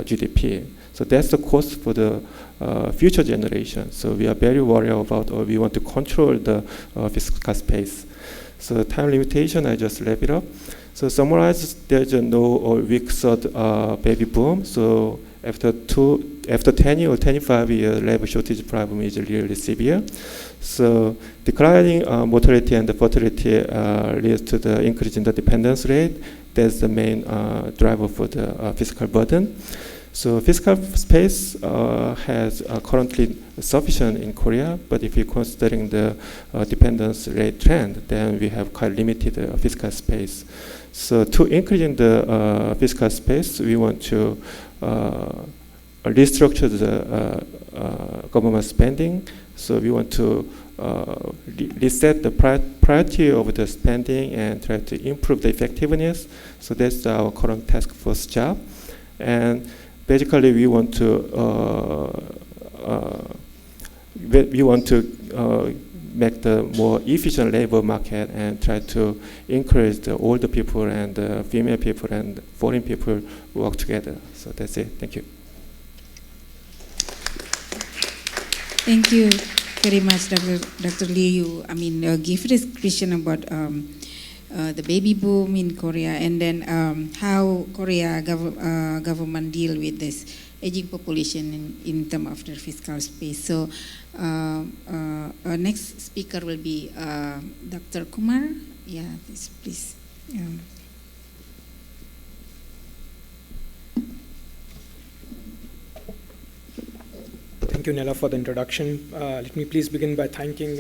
S8: GDP. So that's the cost for the future generation. So we are very worried about, or we want to control the fiscal space. So time limitation, I just wrap it up. So summarize, there's no or weak third baby boom. So after 10 years or 25 years, labor shortage problem is really severe. So declining mortality and fertility leads to the increase in the dependence rate. That's the main driver for the fiscal burden. So fiscal space has currently sufficient in Korea, but if you're considering the dependence rate trend, then we have quite limited fiscal space. So to increase in the fiscal space, we want to restructure the government spending. So we want to reset the priority of the spending and try to improve the effectiveness. So that's our current task force job. And basically, we want to make the more efficient labor market and try to encourage the older people and the female people and foreign people work together. So that's it. Thank you.
S6: Thank you very much, Dr. Lee. You, give description about the baby boom in Korea, and then how Korea government deal with this aging population in terms of their fiscal space. So our next speaker will be Dr. Kumar. Yeah, please.
S9: Thank you, Nella, for the introduction. Let me please begin by thanking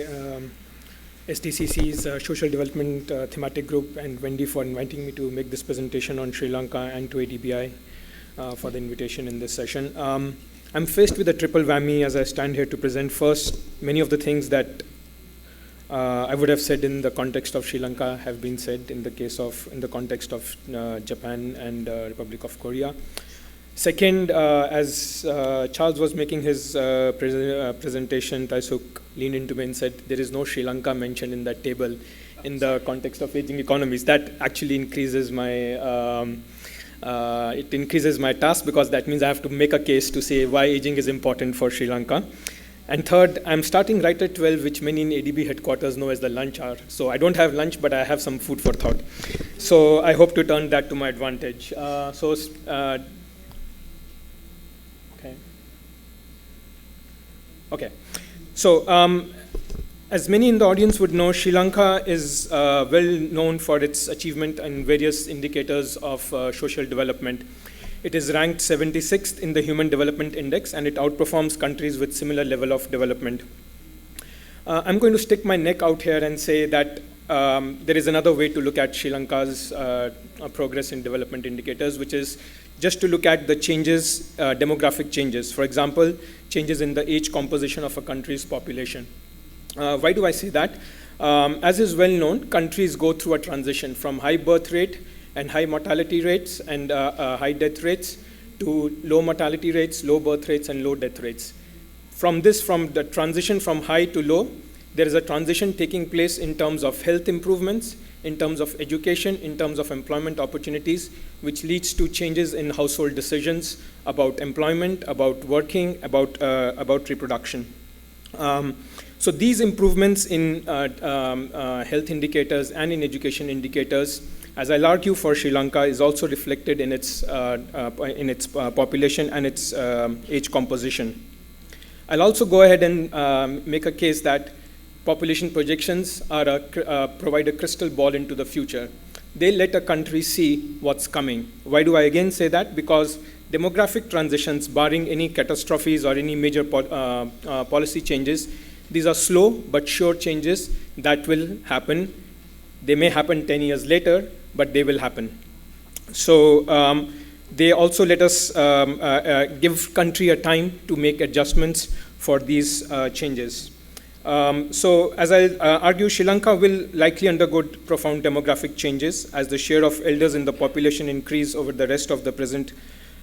S9: SDCC's Social Development Thematic Group and Wendy for inviting me to make this presentation on Sri Lanka, and to ADBI for the invitation in this session. I'm faced with a triple whammy as I stand here to present. First, many of the things that I would have said in the context of Sri Lanka have been said in the context of Japan and Republic of Korea. Second, as Charles was making his presentation, Taisuk leaned into me and said, there is no Sri Lanka mentioned in that table in the context of aging economies. That actually increases my task, because that means I have to make a case to say why aging is important for Sri Lanka. And third, I'm starting right at 12, which many in ADB headquarters know as the lunch hour. So I don't have lunch, but I have some food for thought. So I hope to turn that to my advantage. Okay. So as many in the audience would know, Sri Lanka is well known for its achievement in various indicators of social development. It is ranked 76th in the Human Development Index, and it outperforms countries with similar level of development. I'm going to stick my neck out here and say that there is another way to look at Sri Lanka's progress in development indicators, which is just to look at the changes, demographic changes. For example, changes in the age composition of a country's population. Why do I say that? As is well known, countries go through a transition from high birth rate and high mortality rates and high death rates to low mortality rates, low birth rates, and low death rates. From the transition from high to low, there is a transition taking place in terms of health improvements, in terms of education, in terms of employment opportunities, which leads to changes in household decisions about employment, about working, about reproduction. So these improvements in health indicators and in education indicators, as I'll argue for Sri Lanka, is also reflected in its population and its age composition. I'll also go ahead and make a case that population projections provide a crystal ball into the future. They let a country see what's coming. Why do I again say that? Because demographic transitions, barring any catastrophes or any major policy changes, these are slow but sure changes that will happen. They may happen 10 years later, but they will happen. So they also let us give country a time to make adjustments for these changes. So as I argue, Sri Lanka will likely undergo profound demographic changes as the share of elders in the population increase over the rest of the present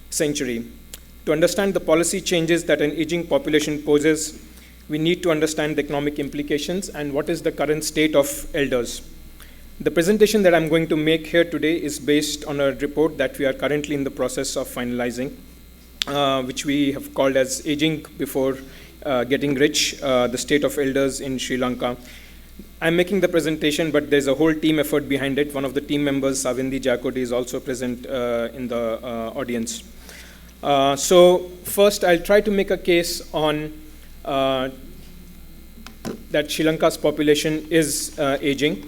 S9: century. To understand the policy changes that an aging population poses, we need to understand the economic implications and what is the current state of elders. The presentation that I'm going to make here today is based on a report that we are currently in the process of finalizing, which we have called as Aging Before Getting Rich, the State of Elders in Sri Lanka. I'm making the presentation, but there's a whole team effort behind it. One of the team members, Savindi Jakoti, is also present in the audience. So first, I'll try to make a case on that Sri Lanka's population is aging.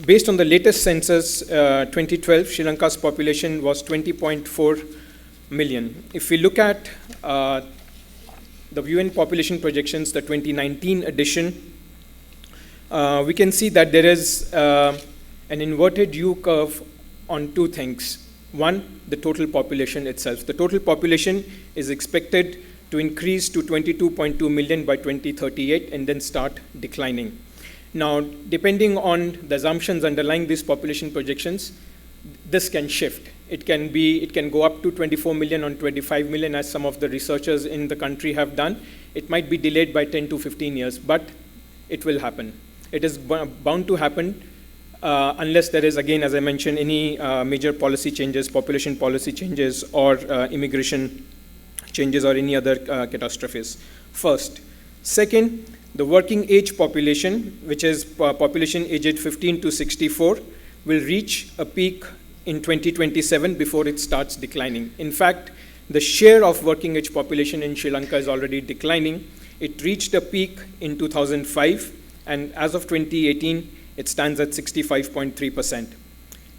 S9: Based on the latest census, 2012, Sri Lanka's population was 20.4 million. If we look at the UN population projections, the 2019 edition, we can see that there is an inverted U curve on two things. One, the total population itself. The total population is expected to increase to 22.2 million by 2038 and then start declining. Now, depending on the assumptions underlying these population projections, this can shift. It can go up to 24 million or 25 million, as some of the researchers in the country have done. It might be delayed by 10 to 15 years, but it will happen. It is bound to happen unless there is, again, as I mentioned, any major policy changes, population policy changes, or immigration changes, or any other catastrophes. First. Second, the working age population, which is population aged 15 to 64, will reach a peak in 2027 before it starts declining. In fact, the share of working age population in Sri Lanka is already declining. It reached a peak in 2005, and as of 2018, it stands at 65.3%.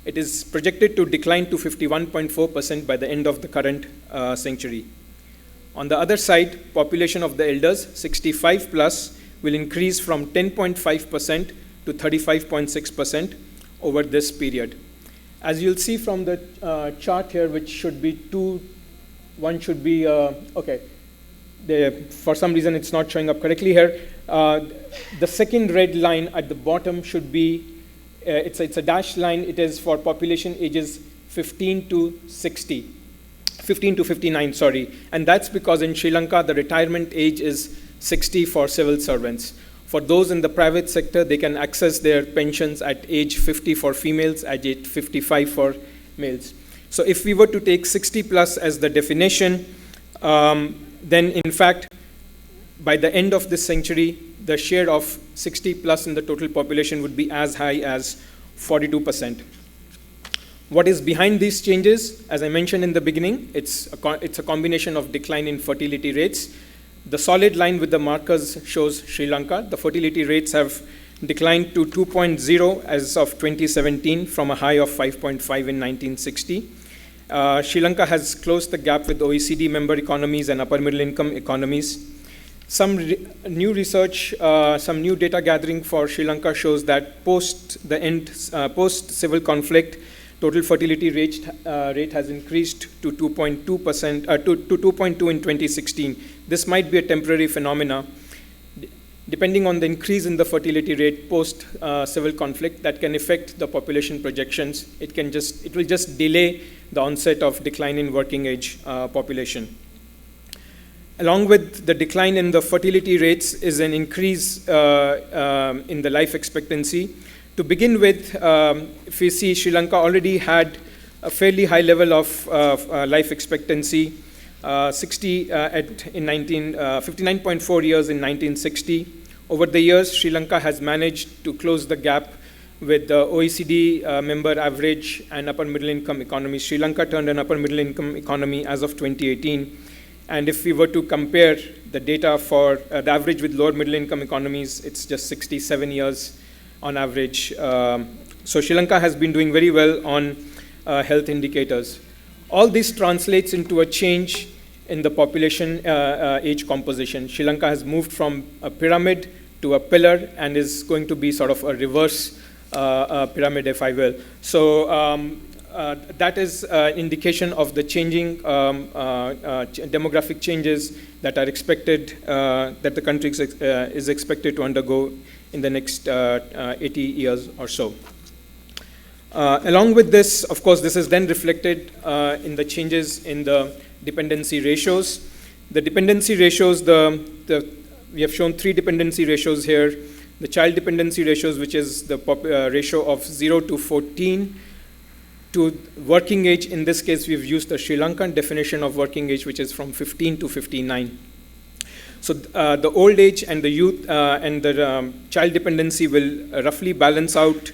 S9: It is projected to decline to 51.4% by the end of the current century. On the other side, population of the elders, 65 plus, will increase from 10.5% to 35.6% over this period. As you'll see from the chart here, which should be for some reason it's not showing up correctly here. The second red line at the bottom should be, it's a dashed line. It is for population ages 15 to 59, sorry. And that's because in Sri Lanka, the retirement age is 60 for civil servants. For those in the private sector, they can access their pensions at age 50 for females, at age 55 for males. So if we were to take 60 plus as the definition, then in fact, by the end of this century, the share of 60 plus in the total population would be as high as 42%. What is behind these changes? As I mentioned in the beginning, it's a combination of decline in fertility rates. The solid line with the markers shows Sri Lanka. The fertility rates have declined to 2.0 as of 2017 from a high of 5.5 in 1960. Sri Lanka has closed the gap with OECD member economies and upper middle income economies. Some new research, some new data gathering for Sri Lanka shows that post-civil conflict, total fertility rate has increased to 2.2% to 2.2 in 2016. This might be a temporary phenomena. Depending on the increase in the fertility rate post civil conflict, that can affect the population projections. It will just delay the onset of decline in working age population. Along with the decline in the fertility rates is an increase in the life expectancy. To begin with, if we see, Sri Lanka already had a fairly high level of life expectancy, 59.4 years in 1960. Over the years, Sri Lanka has managed to close the gap with the OECD member average and upper middle income economy. Sri Lanka turned an upper middle income economy as of 2018. And if we were to compare the data for the average with lower middle income economies, it's just 67 years on average. So Sri Lanka has been doing very well on health indicators. All this translates into a change in the population age composition. Sri Lanka has moved from a pyramid to a pillar and is going to be sort of a reverse pyramid, if I will. So that is an indication of the changing demographic changes that are expected, that the country is expected to undergo in the next 80 years or so. Along with this, of course, this is then reflected in the changes in the dependency ratios. The dependency ratios, we have shown 3 dependency ratios here. The child dependency ratios, which is the ratio of 0 to 14, to working age. In this case, we've used the Sri Lankan definition of working age, which is from 15 to 59. So the old age and the youth and the child dependency will roughly balance out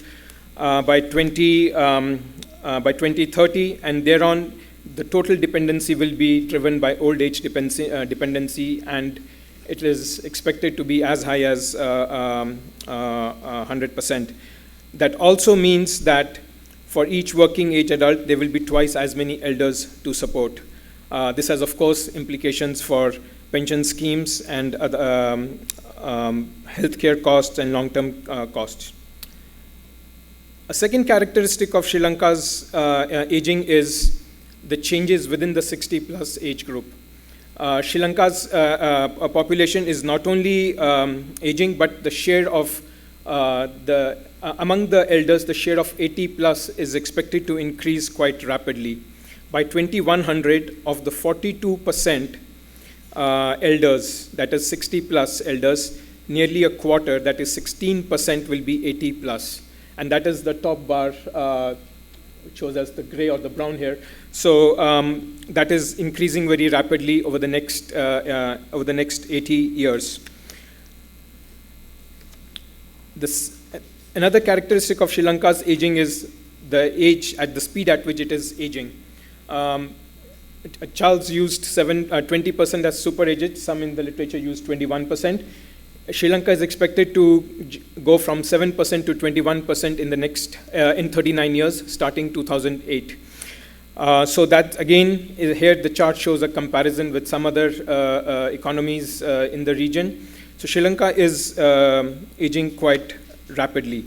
S9: by 2030, and thereon the total dependency will be driven by old age dependency, and it is expected to be as high as 100%. That also means that for each working age adult, there will be twice as many elders to support. This has, of course, implications for pension schemes and healthcare costs and long-term costs. A second characteristic of Sri Lanka's aging is the changes within the 60-plus age group. Sri Lanka's population is not only aging, but the share of among the elders, the share of 80-plus is expected to increase quite rapidly. By 2100, of the 42% elders, that is 60-plus elders, nearly a quarter, that is 16%, will be 80-plus. And that is the top bar, which shows us the gray or the brown here. So that is increasing very rapidly over the next 80 years. Another characteristic of Sri Lanka's aging is the age at the speed at which it is aging. Charles used 20% as super aged. Some in the literature use 21%. Sri Lanka is expected to go from 7% to 21% in the next in 39 years, starting 2008. So that again, here the chart shows a comparison with some other economies in the region. So Sri Lanka is aging quite rapidly.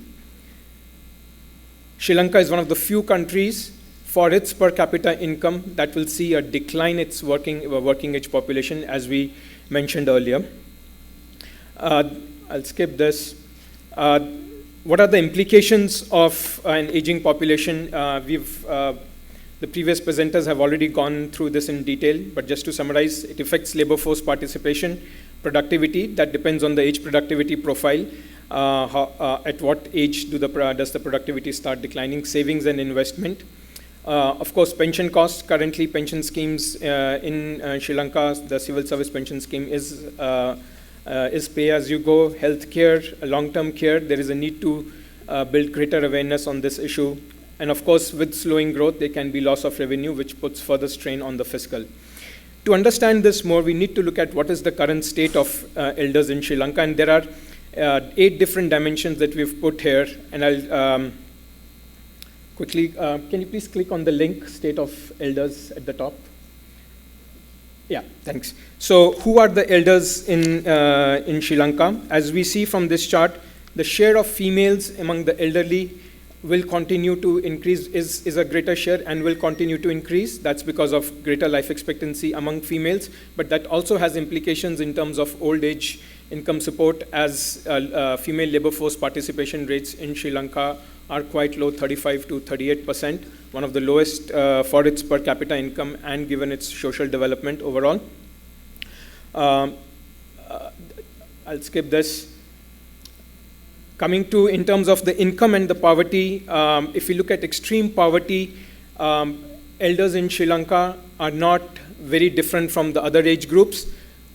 S9: Sri Lanka is one of the few countries for its per capita income that will see a decline in its working age population, as we mentioned earlier. I'll skip this. What are the implications of an aging population? The previous presenters have already gone through this in detail, but just to summarize, it affects labor force participation, productivity, that depends on the age productivity profile. At what age does the productivity start declining? Savings and investment. Of course, pension costs. Currently, pension schemes in Sri Lanka, the civil service pension scheme is pay-as-you-go. Healthcare, long-term care, there is a need to build greater awareness on this issue. And of course, with slowing growth, there can be loss of revenue, which puts further strain on the fiscal. To understand this more, we need to look at what is the current state of elders in Sri Lanka. And there are 8 different dimensions that we've put here. And I'll quickly, can you please click on the link, State of Elders, at the top? Yeah, thanks. So who are the elders in Sri Lanka? As we see from this chart, the share of females among the elderly will continue to increase, is a greater share and will continue to increase. That's because of greater life expectancy among females, but that also has implications in terms of old age income support, as female labor force participation rates in Sri Lanka are quite low, 35 to 38%, one of the lowest for its per capita income and given its social development overall. I'll skip this. Coming to, in terms of the income and the poverty, if you look at extreme poverty, elders in Sri Lanka are not very different from the other age groups,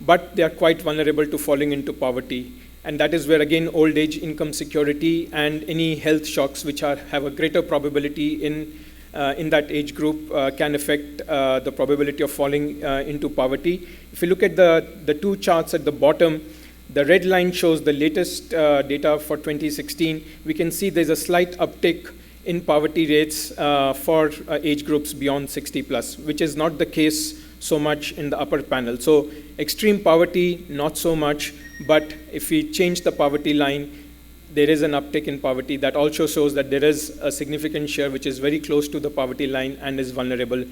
S9: but they are quite vulnerable to falling into poverty. And that is where, again, old age income security and any health shocks which have a greater probability in that age group can affect the probability of falling into poverty. If you look at the 2 charts at the bottom, the red line shows the latest data for 2016. We can see there's a slight uptick in poverty rates for age groups beyond 60 plus, which is not the case so much in the upper panel. So extreme poverty, not so much, but if we change the poverty line, there is an uptick in poverty. That also shows that there is a significant share which is very close to the poverty line and is vulnerable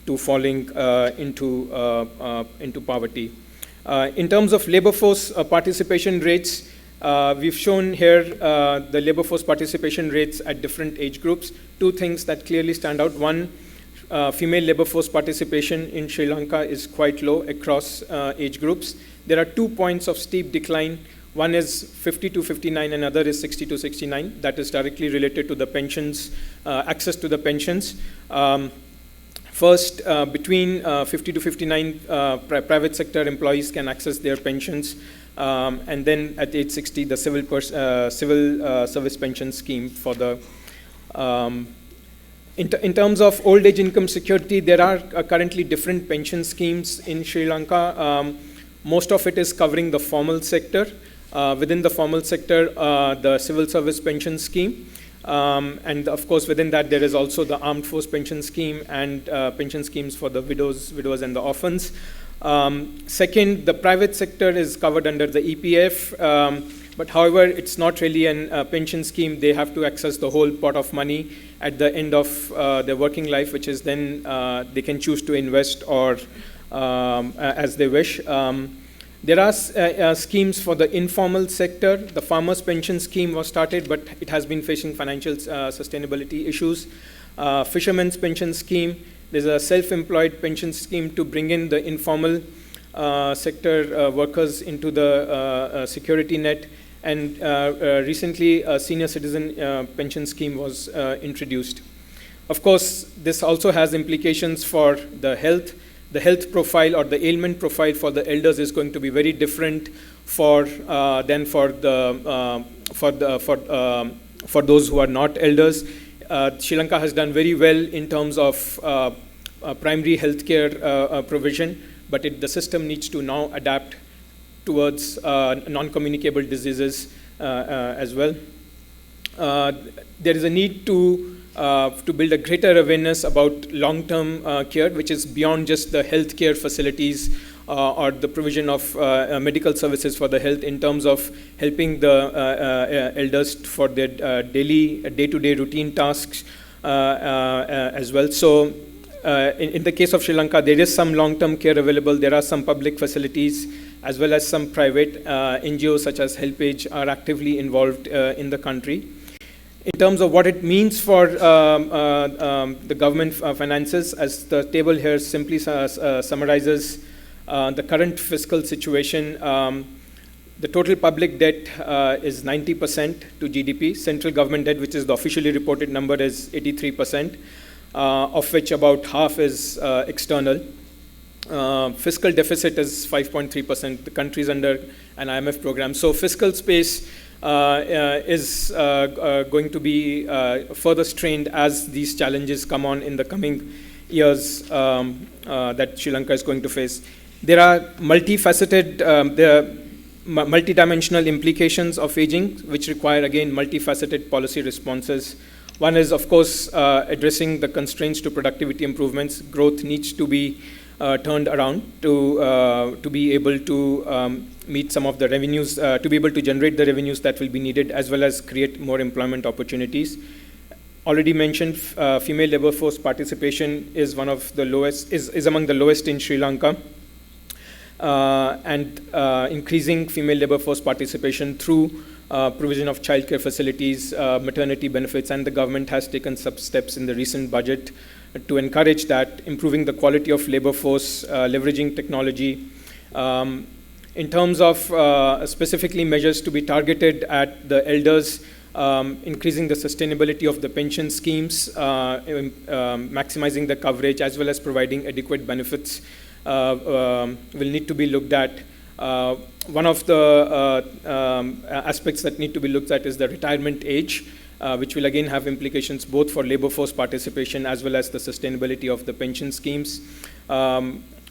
S9: to falling into poverty. In terms of labor force participation rates, we've shown here the labor force participation rates at different age groups. 2 things that clearly stand out. One, female labor force participation in Sri Lanka is quite low across age groups. There are 2 points of steep decline. One is 50 to 59, and another is 60 to 69. That is directly related to the pensions, access to the pensions. First, between 50 to 59, private sector employees can access their pensions. And then at age 60, the civil service pension scheme for the in terms of old age income security, there are currently different pension schemes in Sri Lanka. Most of it is covering the formal sector. Within the formal sector, the civil service pension scheme. And of course, within that, there is also the armed force pension scheme and pension schemes for the widows and the orphans. Second, the private sector is covered under the EPF, but however, it's not really a pension scheme. They have to access the whole pot of money at the end of their working life, which is then they can choose to invest or as they wish. There are schemes for the informal sector. The farmers' pension scheme was started, but it has been facing financial sustainability issues. Fishermen's pension scheme. There's a self-employed pension scheme to bring in the informal sector workers into the security net. And recently, a senior citizen pension scheme was introduced. Of course, this also has implications for the health. The health profile or the ailment profile for the elders is going to be very different than for those who are not elders. Sri Lanka has done very well in terms of primary healthcare provision, but the system needs to now adapt towards non-communicable diseases as well. There is a need to build a greater awareness about long-term care, which is beyond just the healthcare facilities or the provision of medical services for the health, in terms of helping the elders for their day-to-day routine tasks as well. So in the case of Sri Lanka, there is some long-term care available. There are some public facilities as well as some private NGOs such as HelpAge are actively involved in the country. In terms of what it means for the government finances, as the table here simply summarizes the current fiscal situation, the total public debt is 90% to GDP. Central government debt, which is the officially reported number, is 83%, of which about half is external. Fiscal deficit is 5.3%. The country is under an IMF program. So fiscal space is going to be further strained as these challenges come on in the coming years that Sri Lanka is going to face. There are multifaceted, multidimensional implications of aging, which require, again, multifaceted policy responses. One is, of course, addressing the constraints to productivity improvements. Growth needs to be turned around to be able to meet some of the revenues, to be able to generate the revenues that will be needed, as well as create more employment opportunities. Already mentioned, female labor force participation is one of the lowest, is among the lowest in Sri Lanka. And increasing female labor force participation through provision of childcare facilities, maternity benefits, and the government has taken some steps in the recent budget to encourage that, improving the quality of labor force, leveraging technology. In terms of specifically measures to be targeted at the elders, increasing the sustainability of the pension schemes, maximizing the coverage, as well as providing adequate benefits will need to be looked at. One of the aspects that need to be looked at is the retirement age, which will again have implications both for labor force participation as well as the sustainability of the pension schemes.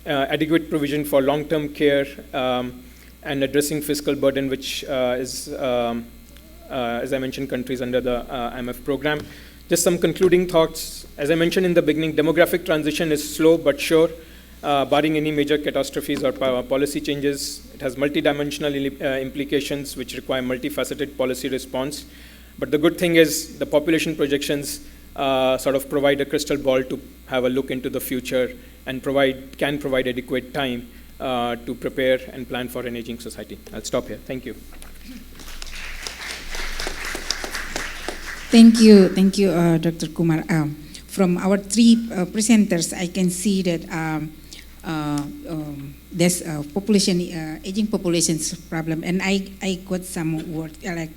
S9: Adequate provision for long-term care and addressing fiscal burden, which is, as I mentioned, countries under the IMF program. Just some concluding thoughts. As I mentioned in the beginning, demographic transition is slow but sure. Barring any major catastrophes or policy changes, it has multidimensional implications which require multifaceted policy response. But the good thing is the population projections sort of provide a crystal ball to have a look into the future and can provide adequate time to prepare and plan for an aging society. I'll stop here. Thank you.
S6: Thank you, Dr. Kumar. From our three presenters, I can see that there's aging population's problem, and I got some words like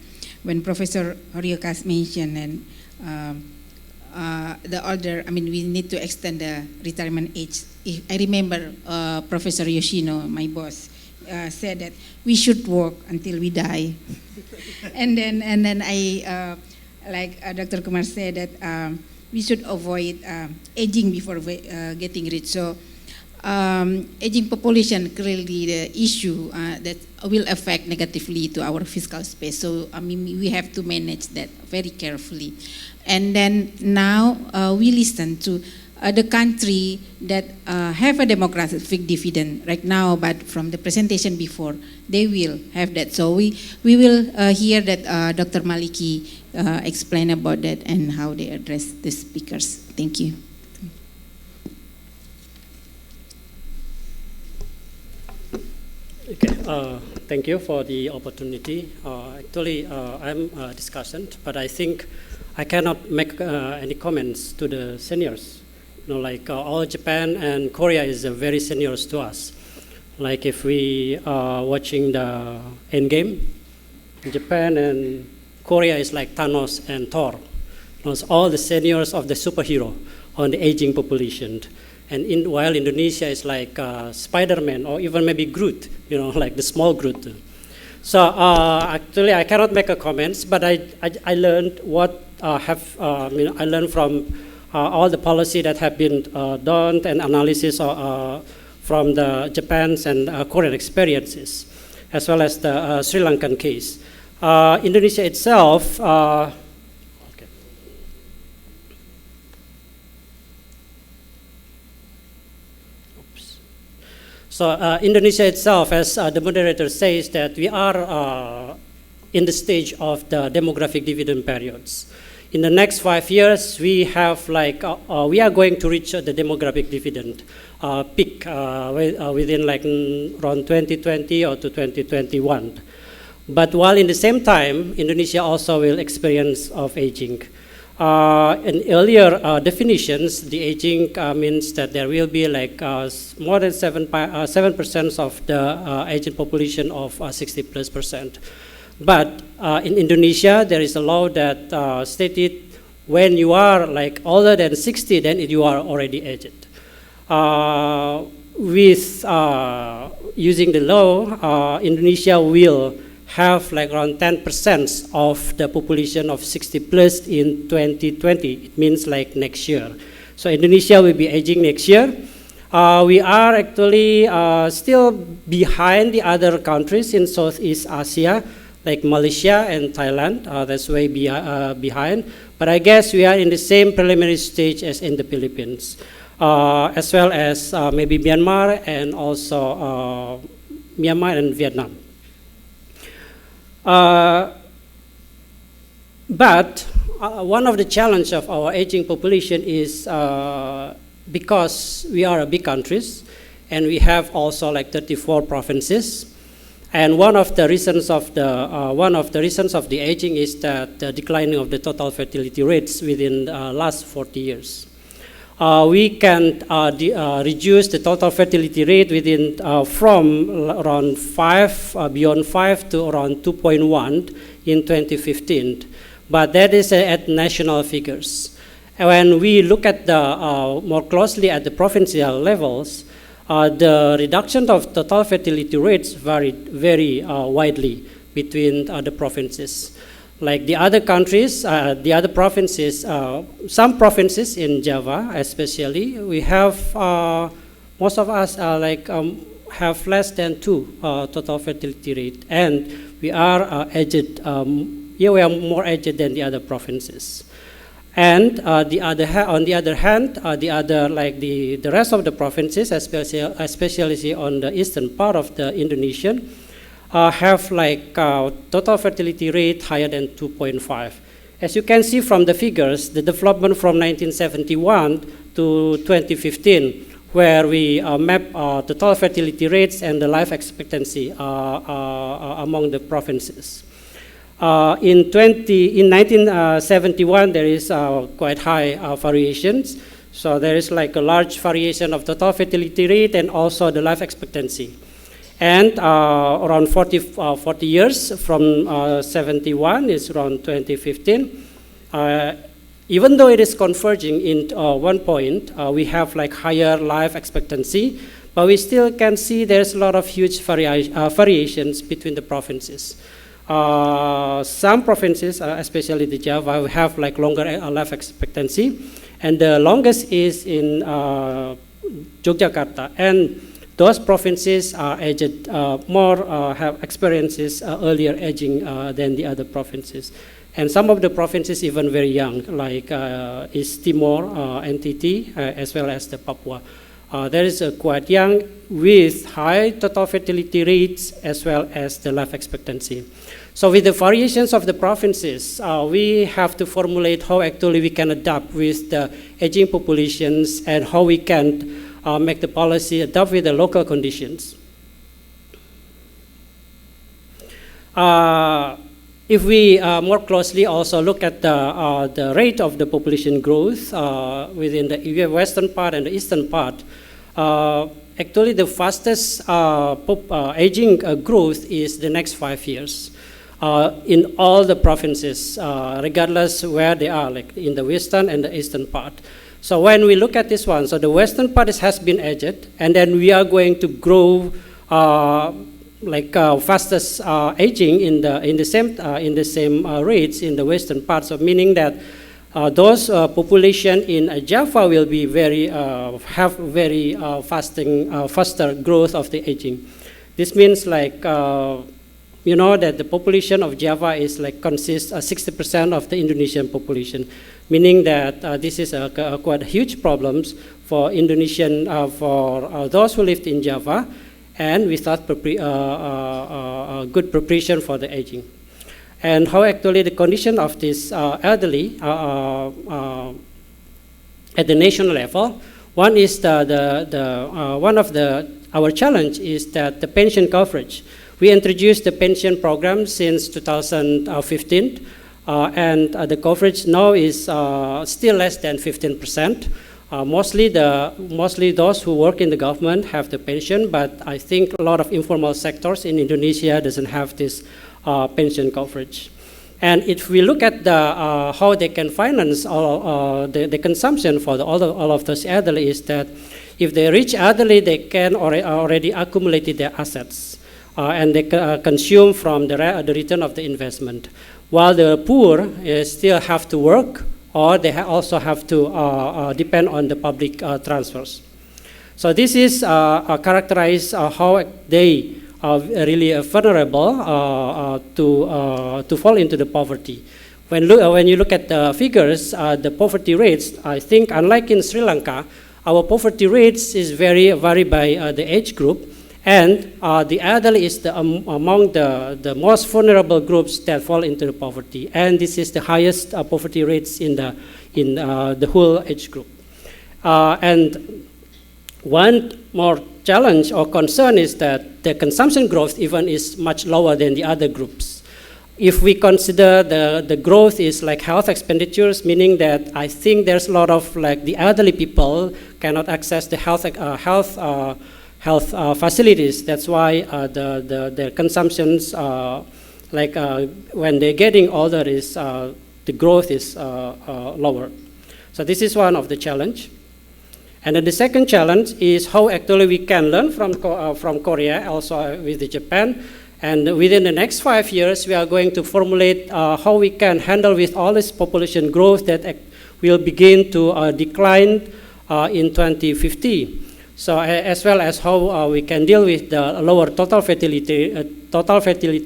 S6: when Professor Horioka mentioned, and the older, I mean, we need to extend the retirement age. If I remember Professor Yoshino, my boss, said that we should work until we die. and then I, like Dr. Kumar said, that we should avoid aging before getting rich. So aging population clearly the issue that will affect negatively to our fiscal space. So I mean, we have to manage that very carefully. And then now we listen to the country that have a demographic dividend right now, but from the presentation before, they will have that. So we will hear that Dr. Maliki explain about that and how they address the speakers. Thank you.
S10: Okay, thank you for the opportunity. Actually, I'm a discussant, but I think I cannot make any comments to the seniors. You know, like all Japan and Korea is very seniors to us. Like if we are watching the Endgame, Japan and Korea is like Thanos and Thor. You know, it's all the seniors of the superhero on the aging population. And while Indonesia is like Spider-Man or even maybe Groot, you know, like the small Groot. So actually, I cannot make a comments, but I learned what I learned from all the policy that have been done and analysis from the Japan's and Korean experiences, as well as the Sri Lankan case. Indonesia itself. So Indonesia itself, as the moderator says, that we are in the stage of the demographic dividend periods. In the next 5 years, we have like we are going to reach the demographic dividend peak within like around 2020 or to 2021. But while in the same time, Indonesia also will experience of aging. In earlier definitions, the aging means that there will be like more than 7% of the aging population of 60+%. But in Indonesia, there is a law that stated when you are like older than 60, then you are already aged. With using the law, Indonesia will have like around 10% of the population of 60 plus in 2020. It means like next year. So Indonesia will be aging next year. We are actually still behind the other countries in Southeast Asia, like Malaysia and Thailand. That's way behind. But I guess we are in the same preliminary stage as in the Philippines, as well as maybe Myanmar and also Myanmar and Vietnam. But one of the challenges of our aging population is because we are a big countries and we have also like 34 provinces. And one of the reasons of the aging is that the declining of the total fertility rates within the last 40 years. We can reduce the total fertility rate within from around 5, beyond 5 to around 2.1 in 2015. But that is at national figures. And when we look at the more closely at the provincial levels, the reduction of total fertility rates vary very widely between the provinces. Like the other countries, the other provinces, some provinces in Java especially, we have, most of us have less than 2 total fertility rate. And we are aged, we are more aged than the other provinces. And on the other hand, the rest of the provinces, especially on the eastern part of the Indonesian, have like total fertility rate higher than 2.5. As you can see from the figures, the development from 1971 to 2015, where we map total fertility rates and the life expectancy among the provinces. In 1971, there is quite high variations. So there is like a large variation of total fertility rate and also the life expectancy. And around 40 years from 71 is around 2015. even though it is converging in one point, we have like higher life expectancy, but we still can see there's a lot of huge variations between the provinces. Some provinces, especially the Java, have like longer life expectancy, and the longest is in Yogyakarta. And those provinces are aged have experiences earlier aging than the other provinces. And some of the provinces even very young, like East Timor, NTT, as well as the Papua. There is quite young with high total fertility rates as well as the life expectancy. So with the variations of the provinces, we have to formulate how actually we can adapt with the aging populations and how we can make the policy adapt with the local conditions. If we more closely also look at the rate of the population growth within the western part and the eastern part, actually the fastest aging growth is the next 5 years in all the provinces, regardless where they are, like in the western and the eastern part. So when we look at this one, so the western part has been aged, and then we are going to grow fastest aging in the same rates in the western part. So meaning that those population in Java will be have very faster growth of the aging. This means like you know that the population of Java is like consists 60% of the Indonesian population, meaning that this is a quite huge problems for Indonesian for those who lived in Java, and without good preparation for the aging. And how actually the condition of this elderly at the national level. One is our challenge is that the pension coverage. We introduced the pension program since 2015, and the coverage now is still less than 15%. Mostly those who work in the government have the pension, but I think a lot of informal sectors in Indonesia doesn't have this pension coverage. And if we look at how they can finance the consumption for all of those elderly, is that if they reach elderly, they can already accumulated their assets, and they consume from the return of the investment, while the poor still have to work, or they also have to depend on the public transfers. So this is characterize how they are really vulnerable to fall into the poverty. When you look at the figures, the poverty rates, I think unlike in Sri Lanka, our poverty rates is vary by the age group, and the elderly is among the most vulnerable groups that fall into the poverty, and this is the highest poverty rates in the whole age group. And one more challenge or concern is that the consumption growth even is much lower than the other groups. If we consider the growth is like health expenditures, meaning that I think there's a lot of like the elderly people cannot access the health facilities. That's why the consumptions when they're getting older is the growth is lower. So this is one of the challenge. And then the second challenge is how actually we can learn from Korea, also with Japan. And within the next 5 years, we are going to formulate how we can handle with all this population growth that will begin to decline in 2050. So as well as how we can deal with the lower total fertility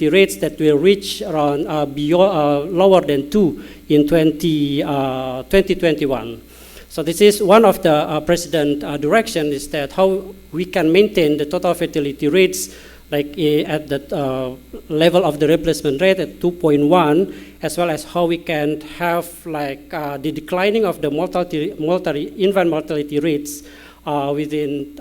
S10: rates that will reach around lower than 2 in 2021. So this is one of the president direction, is that how we can maintain the total fertility rates like at the level of the replacement rate at 2.1, as well as how we can have like the declining of the infant mortality rates within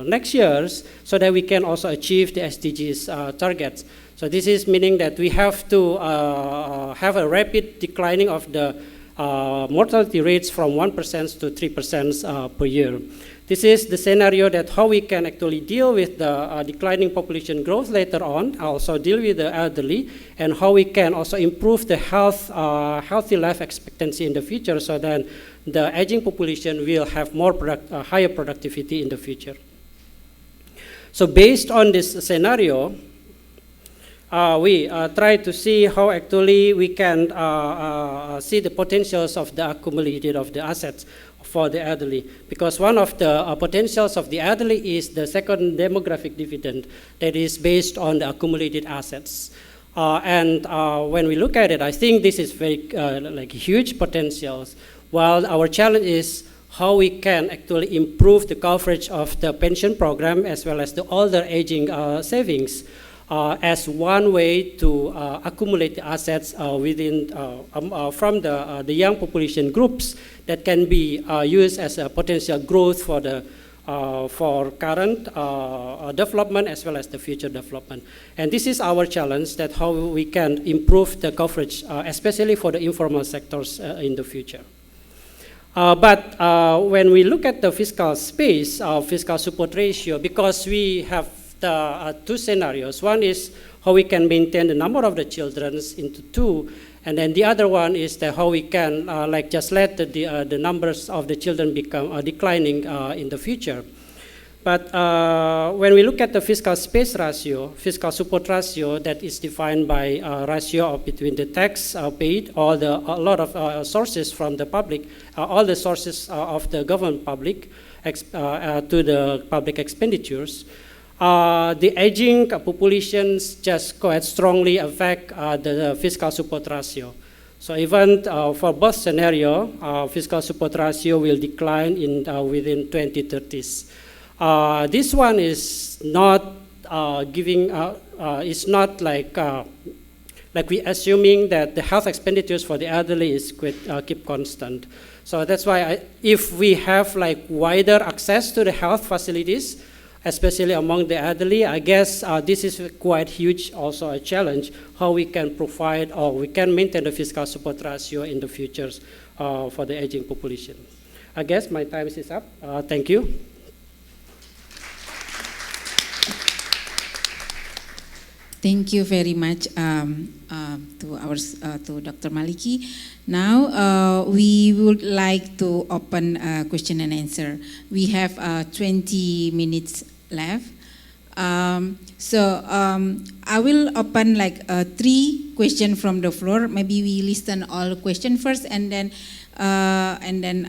S10: next years, so that we can also achieve the SDGs targets. So this is meaning that we have to have a rapid declining of the mortality rates from 1% to 3% per year. This is the scenario that how we can actually deal with the declining population growth later on, also deal with the elderly, and how we can also improve the healthy life expectancy in the future, so that the aging population will have more higher productivity in the future. So based on this scenario, we try to see how actually we can see the potentials of the accumulated of the assets for the elderly. Because one of the potentials of the elderly is the second demographic dividend that is based on the accumulated assets. And when we look at it, I think this is very like huge potentials. While our challenge is how we can actually improve the coverage of the pension program as well as the older aging savings as one way to accumulate the assets within from the young population groups that can be used as a potential growth for the for current development as well as the future development. And this is our challenge, that how we can improve the coverage, especially for the informal sectors in the future. But when we look at the fiscal space, fiscal support ratio, because we have the two scenarios. One is how we can maintain the number of the children into two, and then the other one is how we can like just let the numbers of the children become declining in the future. But when we look at the fiscal space ratio, fiscal support ratio, that is defined by ratio of between the tax paid or a lot of sources from the public, all the sources of the government public to the public expenditures. The aging populations just quite strongly affect the fiscal support ratio. So even for both scenario, fiscal support ratio will decline in within 2030s. This one is not it's not like we assuming that the health expenditures for the elderly is keep constant. So that's why if we have like wider access to the health facilities, especially among the elderly, I guess this is quite huge, also a challenge, how we can provide or we can maintain the fiscal support ratio in the futures for the aging population. I guess my time is up. Thank you.
S6: Thank you very much to Dr. Maliki. Now we would like to open question and answer. We have 20 minutes left. I will open like 3 questions from the floor. Maybe we listen all questions first, and then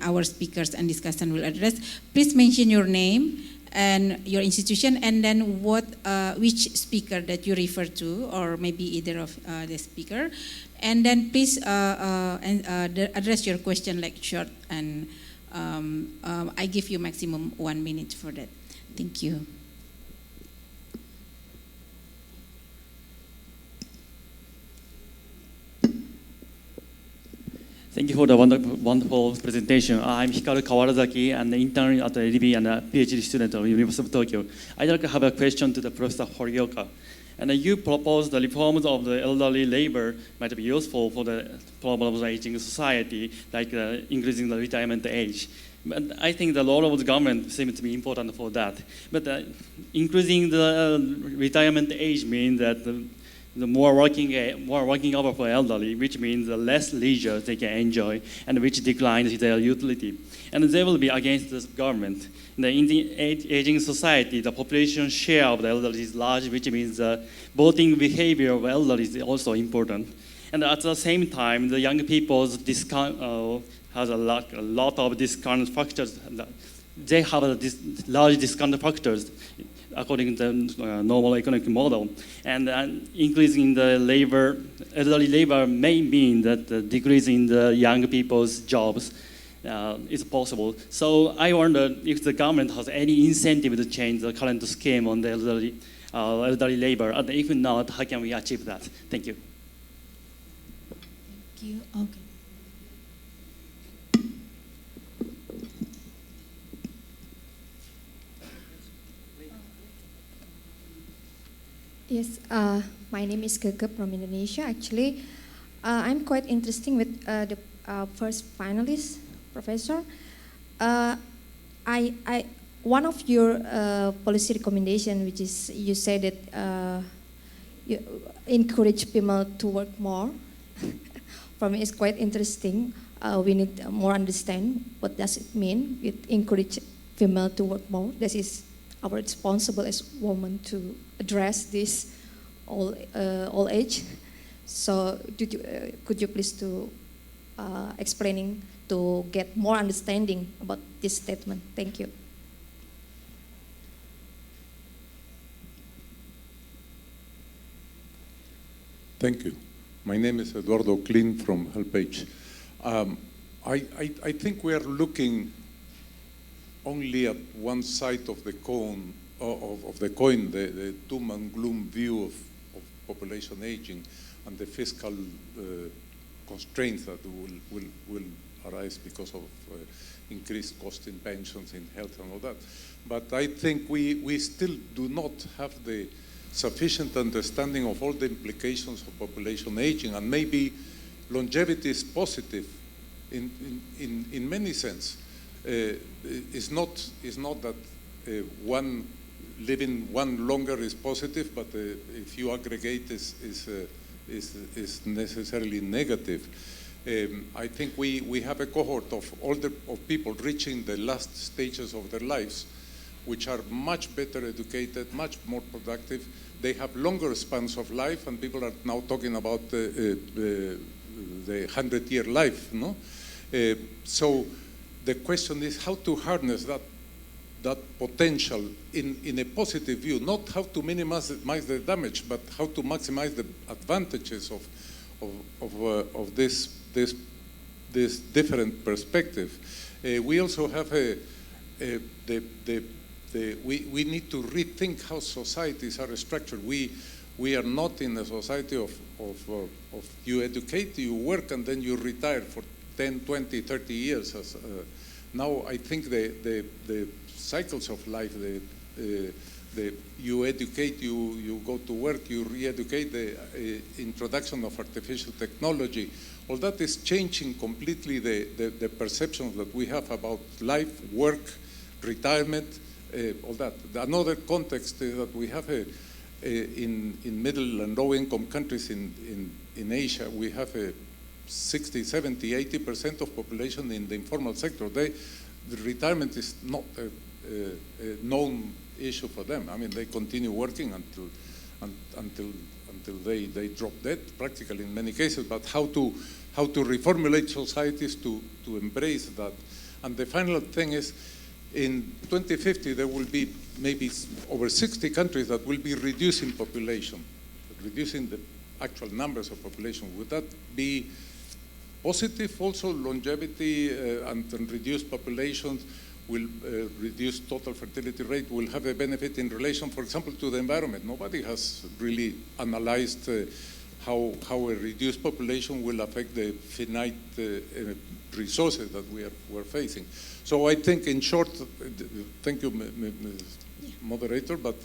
S6: our speakers and discussion will address. Please mention your name and your institution, and then which speaker that you refer to, or maybe either of the speaker, and then please address your question like short, and I give you maximum 1 minute for that. Thank you.
S11: Thank you for the wonderful presentation. I'm Hikaru Kawarazaki, and an intern at the LB and a PhD student at the University of Tokyo. I'd like to have a question to the Professor Horioka. And you proposed the reforms of the elderly labor might be useful for the problems of aging society, like increasing the retirement age. But I think the role of the government seems to be important for that. But increasing the retirement age means that the more working hour for elderly, which means the less leisure they can enjoy, and which declines their utility. And they will be against the government. In the aging society, the population share of the elderly is large, which means the voting behavior of elderly is also important. And at the same time, the young people's discount has a lot of discount factors. They have large discount factors according to the normal economic model. And increasing the elderly labor may mean that the decrease in the young people's jobs is possible. So I wonder if the government has any incentive to change the current scheme on the elderly labor, and if not, how can we achieve that? Thank you.
S6: Thank you. Okay.
S12: Yes, my name is Gege from Indonesia. Actually, I'm quite interested with the first finalist, Professor. I one of your policy recommendation, which is you say that you encourage people to work more. For me, it's quite interesting. We need more understand what does it mean. It encourage female to work more. This is our responsible as women to address this old age. So could you please to explaining to get more understanding about this statement? Thank you.
S13: Thank you. My name is Eduardo Klein from HelpAge. I think we are looking only at one side of the coin, the doom and gloom view of population aging and the fiscal constraints that will arise because of increased cost in pensions, in health and all that. But I think we still do not have the sufficient understanding of all the implications of population aging, and maybe longevity is positive in many sense. It's not that living one longer is positive, but if you aggregate is necessarily negative. I think we have a cohort of people reaching the last stages of their lives, which are much better educated, much more productive. They have longer spans of life, and people are now talking about the 100-year life. No? So the question is how to harness that potential in a positive view, not how to minimize the damage, but how to maximize the advantages of this different perspective. We also have we need to rethink how societies are structured. We are not in a society of you educate, you work, and then you retire for 10, 20, 30 years. Now I think the cycles of life, you educate, you go to work, you re-educate, the introduction of artificial technology, all that is changing completely the perceptions that we have about life, work, retirement, all that. Another context is that we have in middle and low income countries in Asia, we have 60, 70, 80% of population in the informal sector. The retirement is not a known issue for them. I mean, they continue working until they drop dead, practically in many cases. But how to reformulate societies to embrace that? And the final thing is, in 2050, there will be maybe over 60 countries that will be reducing population, reducing the actual numbers of population. Would that be positive also? Longevity and reduced populations will reduce total fertility rate, will have a benefit in relation, for example, to the environment. Nobody has really analyzed how a reduced population will affect the finite resources that we're facing. So I think, in short, thank you, moderator, but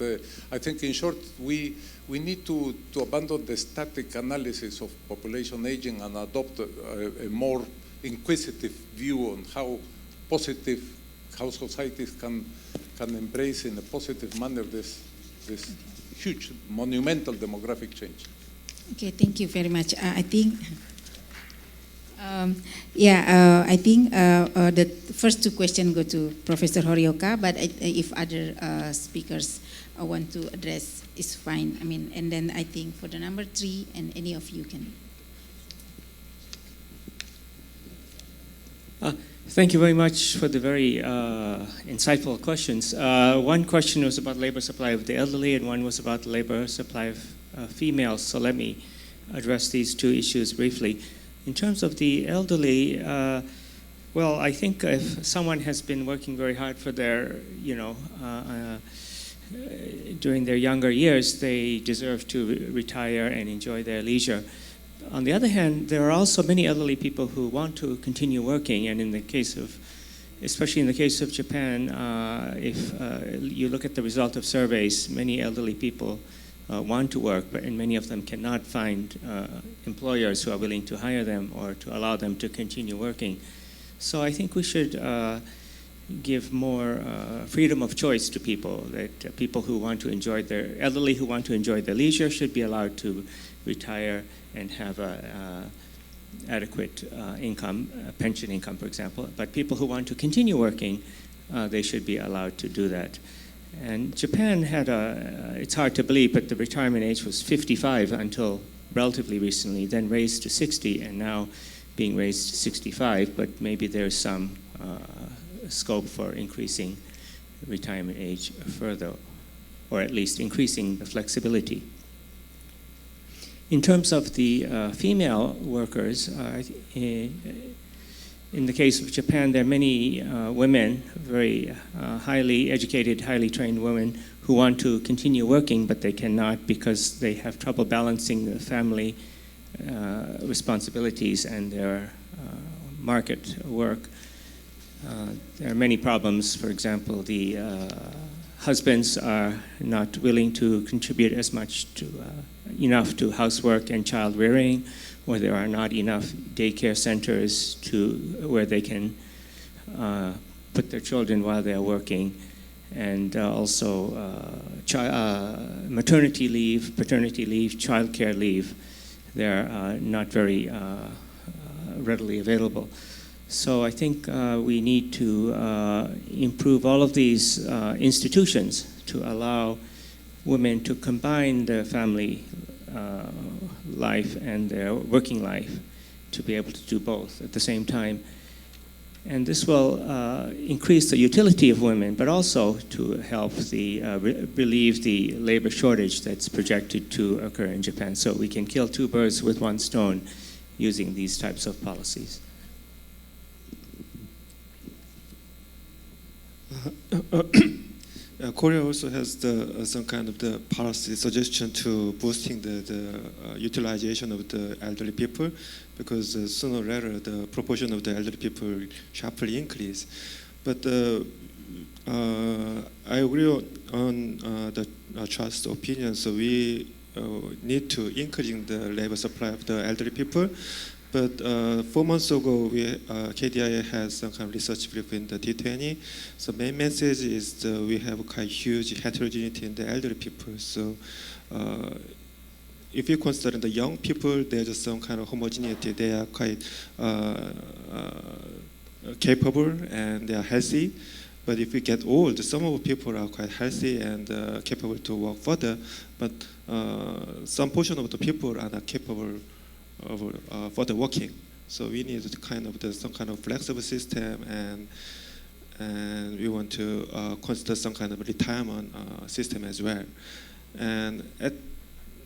S13: I think, in short, we need to abandon the static analysis of population aging and adopt a more inquisitive view on how societies can embrace in a positive manner this huge, monumental demographic change.
S6: Okay, thank you very much. I think, I think the first two questions go to Professor Horioka, but if other speakers want to address, it's fine. I mean, and then I think for the number 3, and any of you can.
S7: Thank you very much for the very insightful questions. One question was about labor supply of the elderly, and one was about labor supply of females. So let me address these two issues briefly. In terms of the elderly, well, I think if someone has been working very hard for their, during their younger years, they deserve to retire and enjoy their leisure. On the other hand, there are also many elderly people who want to continue working, and in the case of, especially in the case of Japan, if you look at the result of surveys, many elderly people want to work, and many of them cannot find employers who are willing to hire them or to allow them to continue working. So I think we should give more freedom of choice to people, that people who want to enjoy their, elderly who want to enjoy their leisure should be allowed to retire and have a adequate income, pension income, for example. But people who want to continue working, they should be allowed to do that. And Japan had it's hard to believe, but the retirement age was 55 until relatively recently, then raised to 60, and now being raised to 65, but maybe there's some scope for increasing retirement age further, or at least increasing the flexibility. In terms of the female workers, in the case of Japan, there are many women, very highly educated, highly trained women, who want to continue working, but they cannot because they have trouble balancing the family responsibilities and their market work. There are many problems. For example, the husbands are not willing to contribute as much enough to housework and child rearing, or there are not enough daycare centers where they can put their children while they're working, and also maternity leave, paternity leave, childcare leave. They're not very readily available. So I think we need to improve all of these institutions to allow women to combine their family life and their working life, to be able to do both at the same time. And this will increase the utility of women, but also to help relieve the labor shortage that's projected to occur in Japan. So we can kill two birds with one stone using these types of policies.
S8: Korea also has some kind of the policy suggestion to boosting the utilization of the elderly people, because sooner or later the proportion of the elderly people sharply increase. But I agree on the Charles' opinion. So we need to increase the labor supply of the elderly people. But 4 months ago, KDI has some kind of research brief in the T20. So main message is we have quite huge heterogeneity in the elderly people. So if you consider the young people, there's some kind of homogeneity. They are quite capable and they are healthy. But if we get old, some of the people are quite healthy and capable to work further. But some portion of the people are not capable for the working. So we need some kind of flexible system, and we want to consider some kind of retirement system as well. And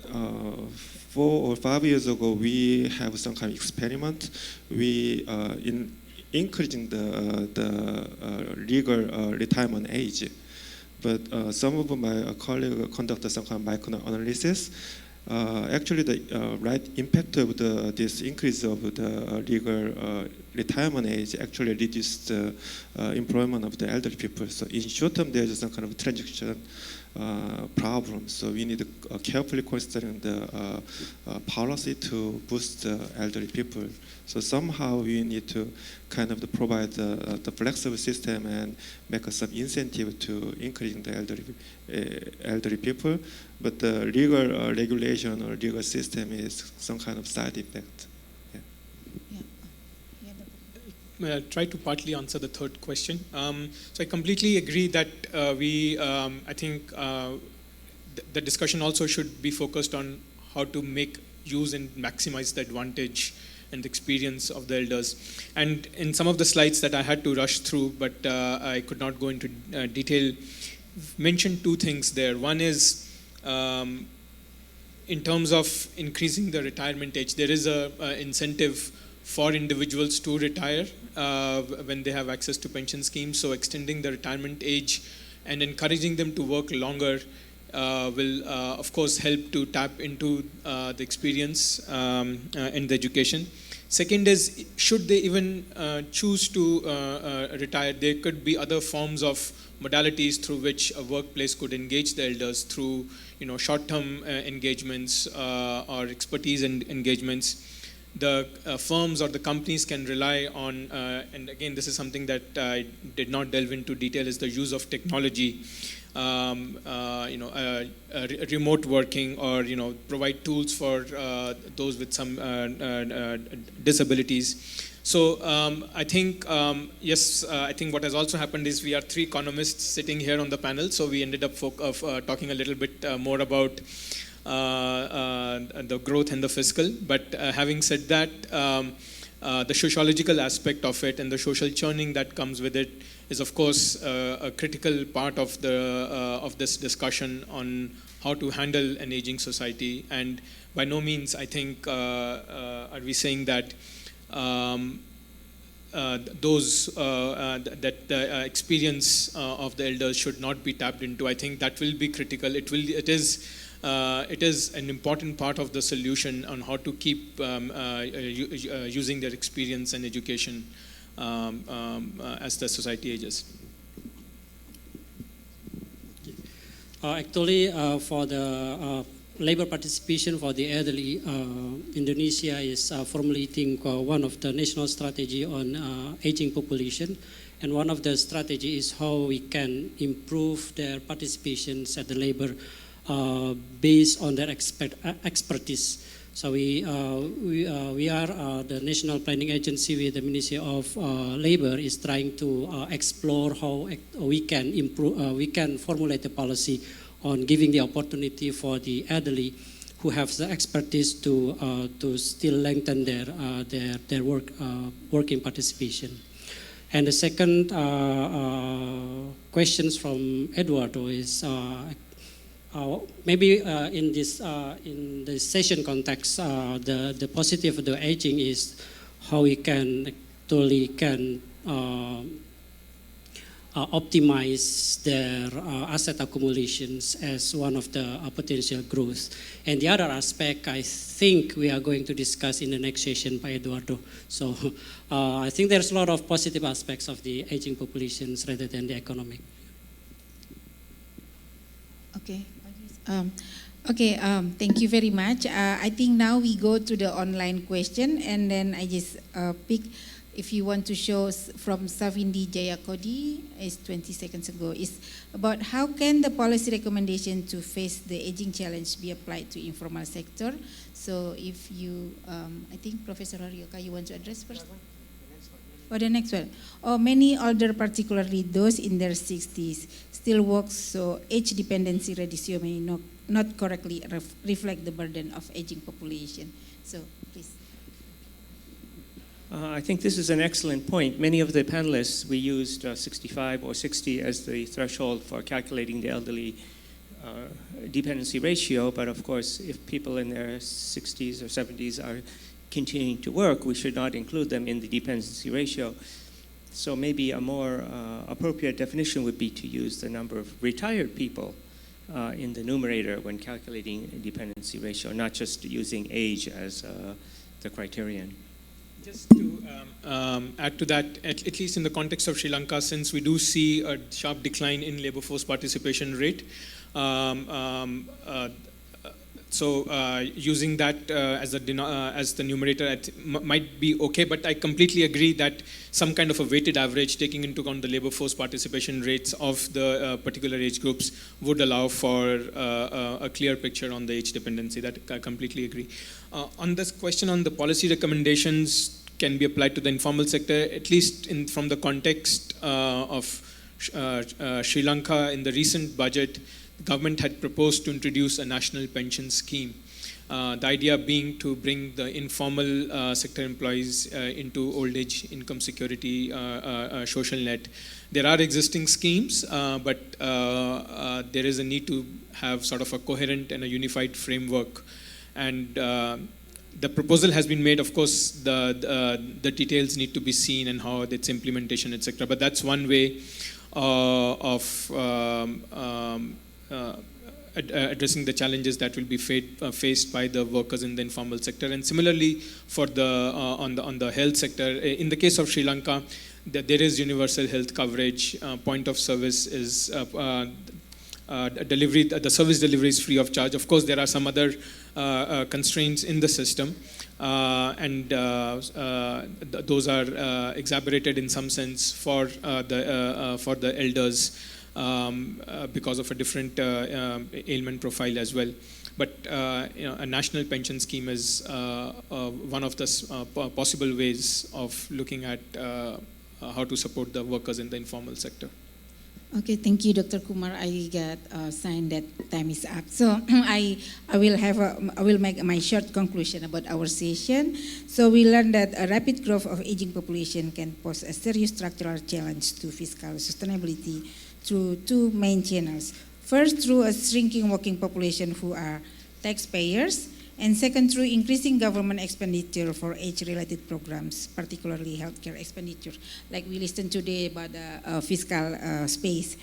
S8: 4 or 5 years ago, we have some kind of experiment. We in increasing the legal retirement age. But some of my colleagues conducted some kind of micro-analysis. Actually, the right impact of this increase of the legal retirement age actually reduced the employment of the elderly people. So in short term, there's some kind of transaction problem. So we need to carefully consider the policy to boost the elderly people. So somehow we need to kind of provide the flexible system and make some incentive to increase the elderly people. But the legal regulation or legal system is some kind of side effect.
S9: I'll try to partly answer the third question. So I completely agree that I think the discussion also should be focused on how to make use and maximize the advantage and the experience of the elders. And in some of the slides that I had to rush through, but I could not go into detail, mentioned two things there. One is in terms of increasing the retirement age, there is an incentive for individuals to retire when they have access to pension schemes. So extending the retirement age and encouraging them to work longer will, of course, help to tap into the experience and the education. Second is, should they even choose to retire, there could be other forms of modalities through which a workplace could engage the elders through, short-term engagements or expertise and engagements. the firms or the companies can rely on, and again, this is something that I did not delve into detail, is the use of technology, remote working, or provide tools for those with some disabilities. So I think, yes, I think what has also happened is we are 3 economists sitting here on the panel, so we ended up talking a little bit more about the growth and the fiscal. But having said that, the sociological aspect of it and the social churning that comes with it is, of course, a critical part of this discussion on how to handle an aging society. And by no means, I think, are we saying that the experience of the elders should not be tapped into. I think that will be critical. It is an important part of the solution on how to keep using their experience and education as the society ages.
S10: Actually, for the labor participation for the elderly, Indonesia is formulating one of the national strategy on aging population, and one of the strategy is how we can improve their participations at the labor based on their expertise. So we are the national planning agency with the Ministry of Labor is trying to explore how we can improve, we can formulate the policy on giving the opportunity for the elderly who have the expertise to still lengthen their working participation. And the second questions from Eduardo is maybe in the session context, the positive of the aging is how we can actually optimize their asset accumulations as one of the potential growth. And the other aspect, I think we are going to discuss in the next session by Eduardo. So I think there's a lot of positive aspects of the aging populations rather than the economic.
S6: Okay. Thank you very much. I think now we go to the online question, and then I just pick. If you want to show from Savindi Jayakodi, is 20 seconds ago, is about how can the policy recommendation to face the aging challenge be applied to informal sector. So if you, I think Professor Horioka, you want to address first? Or the next one. Many older, particularly those in their 60s, still work, so age dependency ratio may not correctly reflect the burden of aging population. So please.
S7: I think this is an excellent point. Many of the panelists, we used 65 or 60 as the threshold for calculating the elderly dependency ratio, but of course, if people in their 60s or 70s are continuing to work, we should not include them in the dependency ratio. So maybe a more appropriate definition would be to use the number of retired people in the numerator when calculating a dependency ratio, not just using age as the criterion.
S9: Just to add to that, at least in the context of Sri Lanka, since we do see a sharp decline in labor force participation rate, so using that as the numerator might be okay, but I completely agree that some kind of a weighted average taking into account the labor force participation rates of the particular age groups would allow for a clear picture on the age dependency. That I completely agree. On this question on the policy recommendations can be applied to the informal sector, at least from the context of Sri Lanka, in the recent budget, the government had proposed to introduce a national pension scheme. The idea being to bring the informal sector employees into old age income security social net. There are existing schemes, but there is a need to have sort of a coherent and a unified framework. And the proposal has been made. Of course, the details need to be seen and how its implementation, etc. But that's one way of addressing the challenges that will be faced by the workers in the informal sector. And similarly, for on the health sector, in the case of Sri Lanka, there is universal health coverage. Point of service is the service delivery is free of charge. Of course, there are some other constraints in the system, and those are exacerbated in some sense for the elders because of a different ailment profile as well. But a national pension scheme is one of the possible ways of looking at how to support the workers in the informal sector.
S6: Okay, thank you, Dr. Kumar. I got a sign that time is up. So I will make my short conclusion about our session. So we learned that a rapid growth of aging population can pose a serious structural challenge to fiscal sustainability through two main channels. First, through a shrinking working population who are taxpayers, and second, through increasing government expenditure for age-related programs, particularly healthcare expenditure, like we listened today about the fiscal space.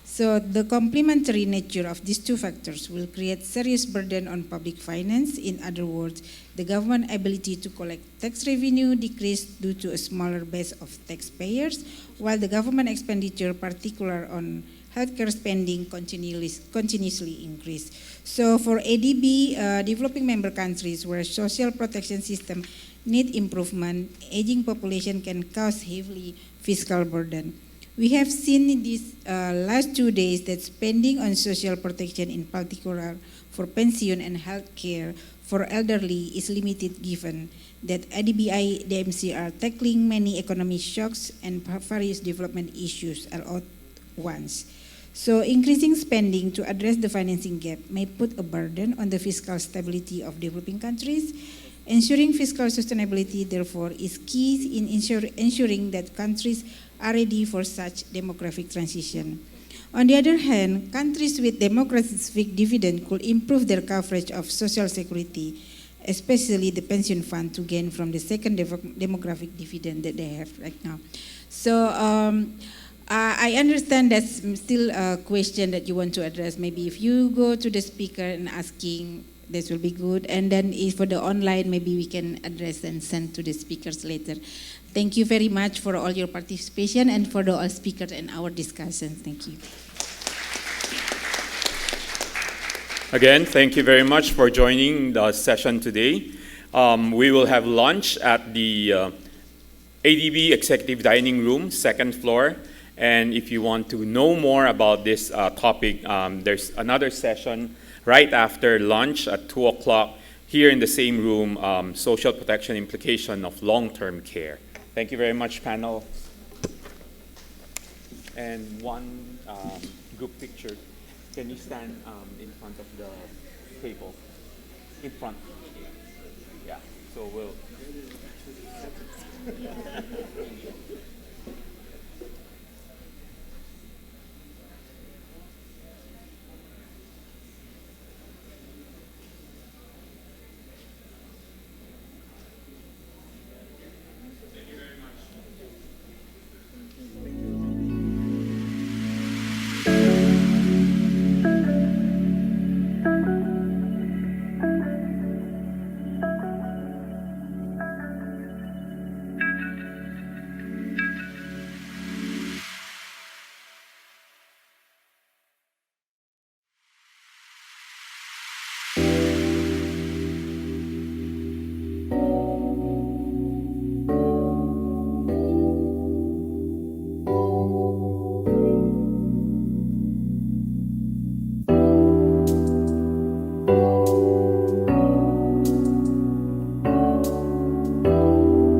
S6: So the complementary nature of these two factors will create serious burden on public finance. In other words, the government ability to collect tax revenue decreased due to a smaller base of taxpayers, while the government expenditure, particularly on healthcare spending, continuously increase. So for ADB, developing member countries where social protection system need improvement, aging population can cause heavily fiscal burden. We have seen in these last 2 days that spending on social protection, in particular for pension and health care for elderly, is limited given that ADBI DMC are tackling many economic shocks and various development issues all at once. So increasing spending to address the financing gap may put a burden on the fiscal stability of developing countries. Ensuring fiscal sustainability, therefore, is key in ensuring that countries are ready for such demographic transition. On the other hand, countries with demographic dividend could improve their coverage of social security, especially the pension fund, to gain from the second demographic dividend that they have right now. So I understand that's still a question that you want to address. Maybe if you go to the speaker and asking, this will be good. And then if for the online, maybe we can address and send to the speakers later. Thank you very much for all your participation and for the all speakers and our discussion. Thank you.
S5: Again, thank you very much for joining the session today. We will have lunch at the ADB Executive Dining Room, second floor. And if you want to know more about this topic, there's another session right after lunch at 2 o'clock here in the same room, social protection implication of long-term care. Thank you very much, panel. And one group picture. Can you stand in front of the table? In front. Yeah, so we'll...